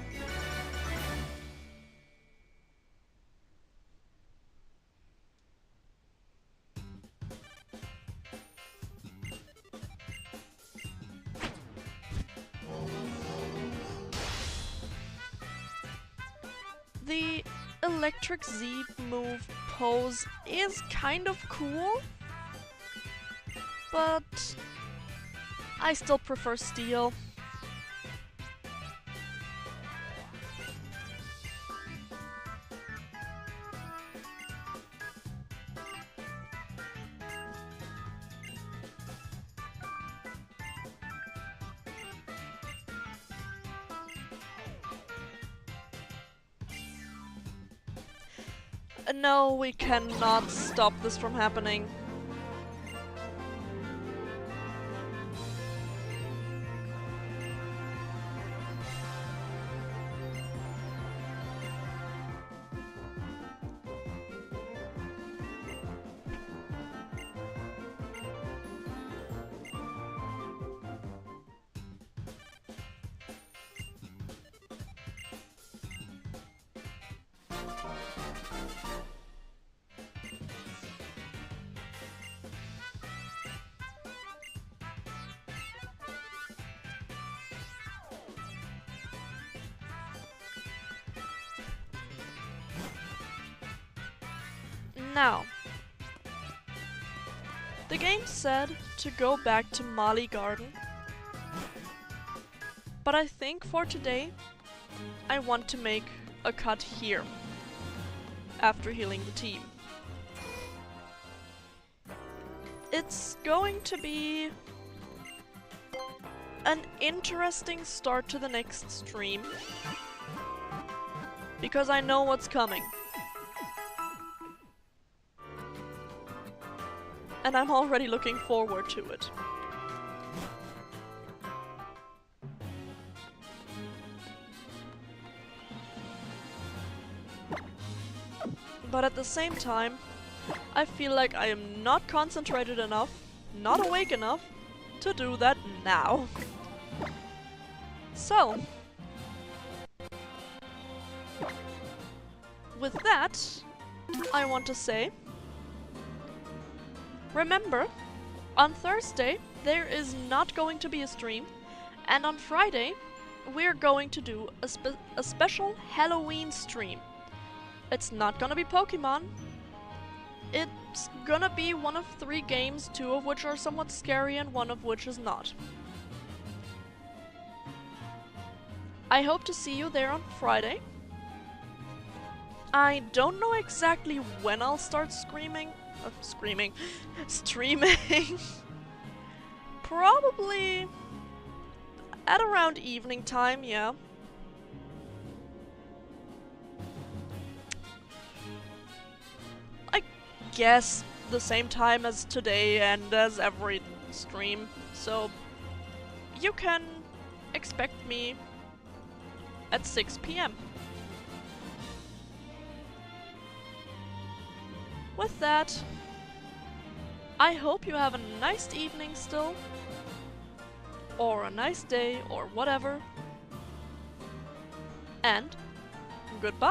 The Electric Z move pose is kind of cool, but I still prefer Steel. No, we cannot stop this from happening. Now, the game said to go back to Mali Garden, but I think for today I want to make a cut here after healing the team. It's going to be an interesting start to the next stream because I know what's coming. And I'm already looking forward to it. But at the same time, I feel like I am not concentrated enough, not awake enough, to do that now. So, with that, I want to say, remember, on Thursday there is not going to be a stream, and on Friday we're going to do a special Halloween stream. It's not gonna be Pokemon. It's gonna be one of 3 games, 2 of which are somewhat scary and 1 of which is not. I hope to see you there on Friday. I don't know exactly when I'll start streaming. Probably at around evening time, yeah. I guess the same time as today and as every stream, so you can expect me at 6 p.m. With that, I hope you have a nice evening still, or a nice day, or whatever, and goodbye.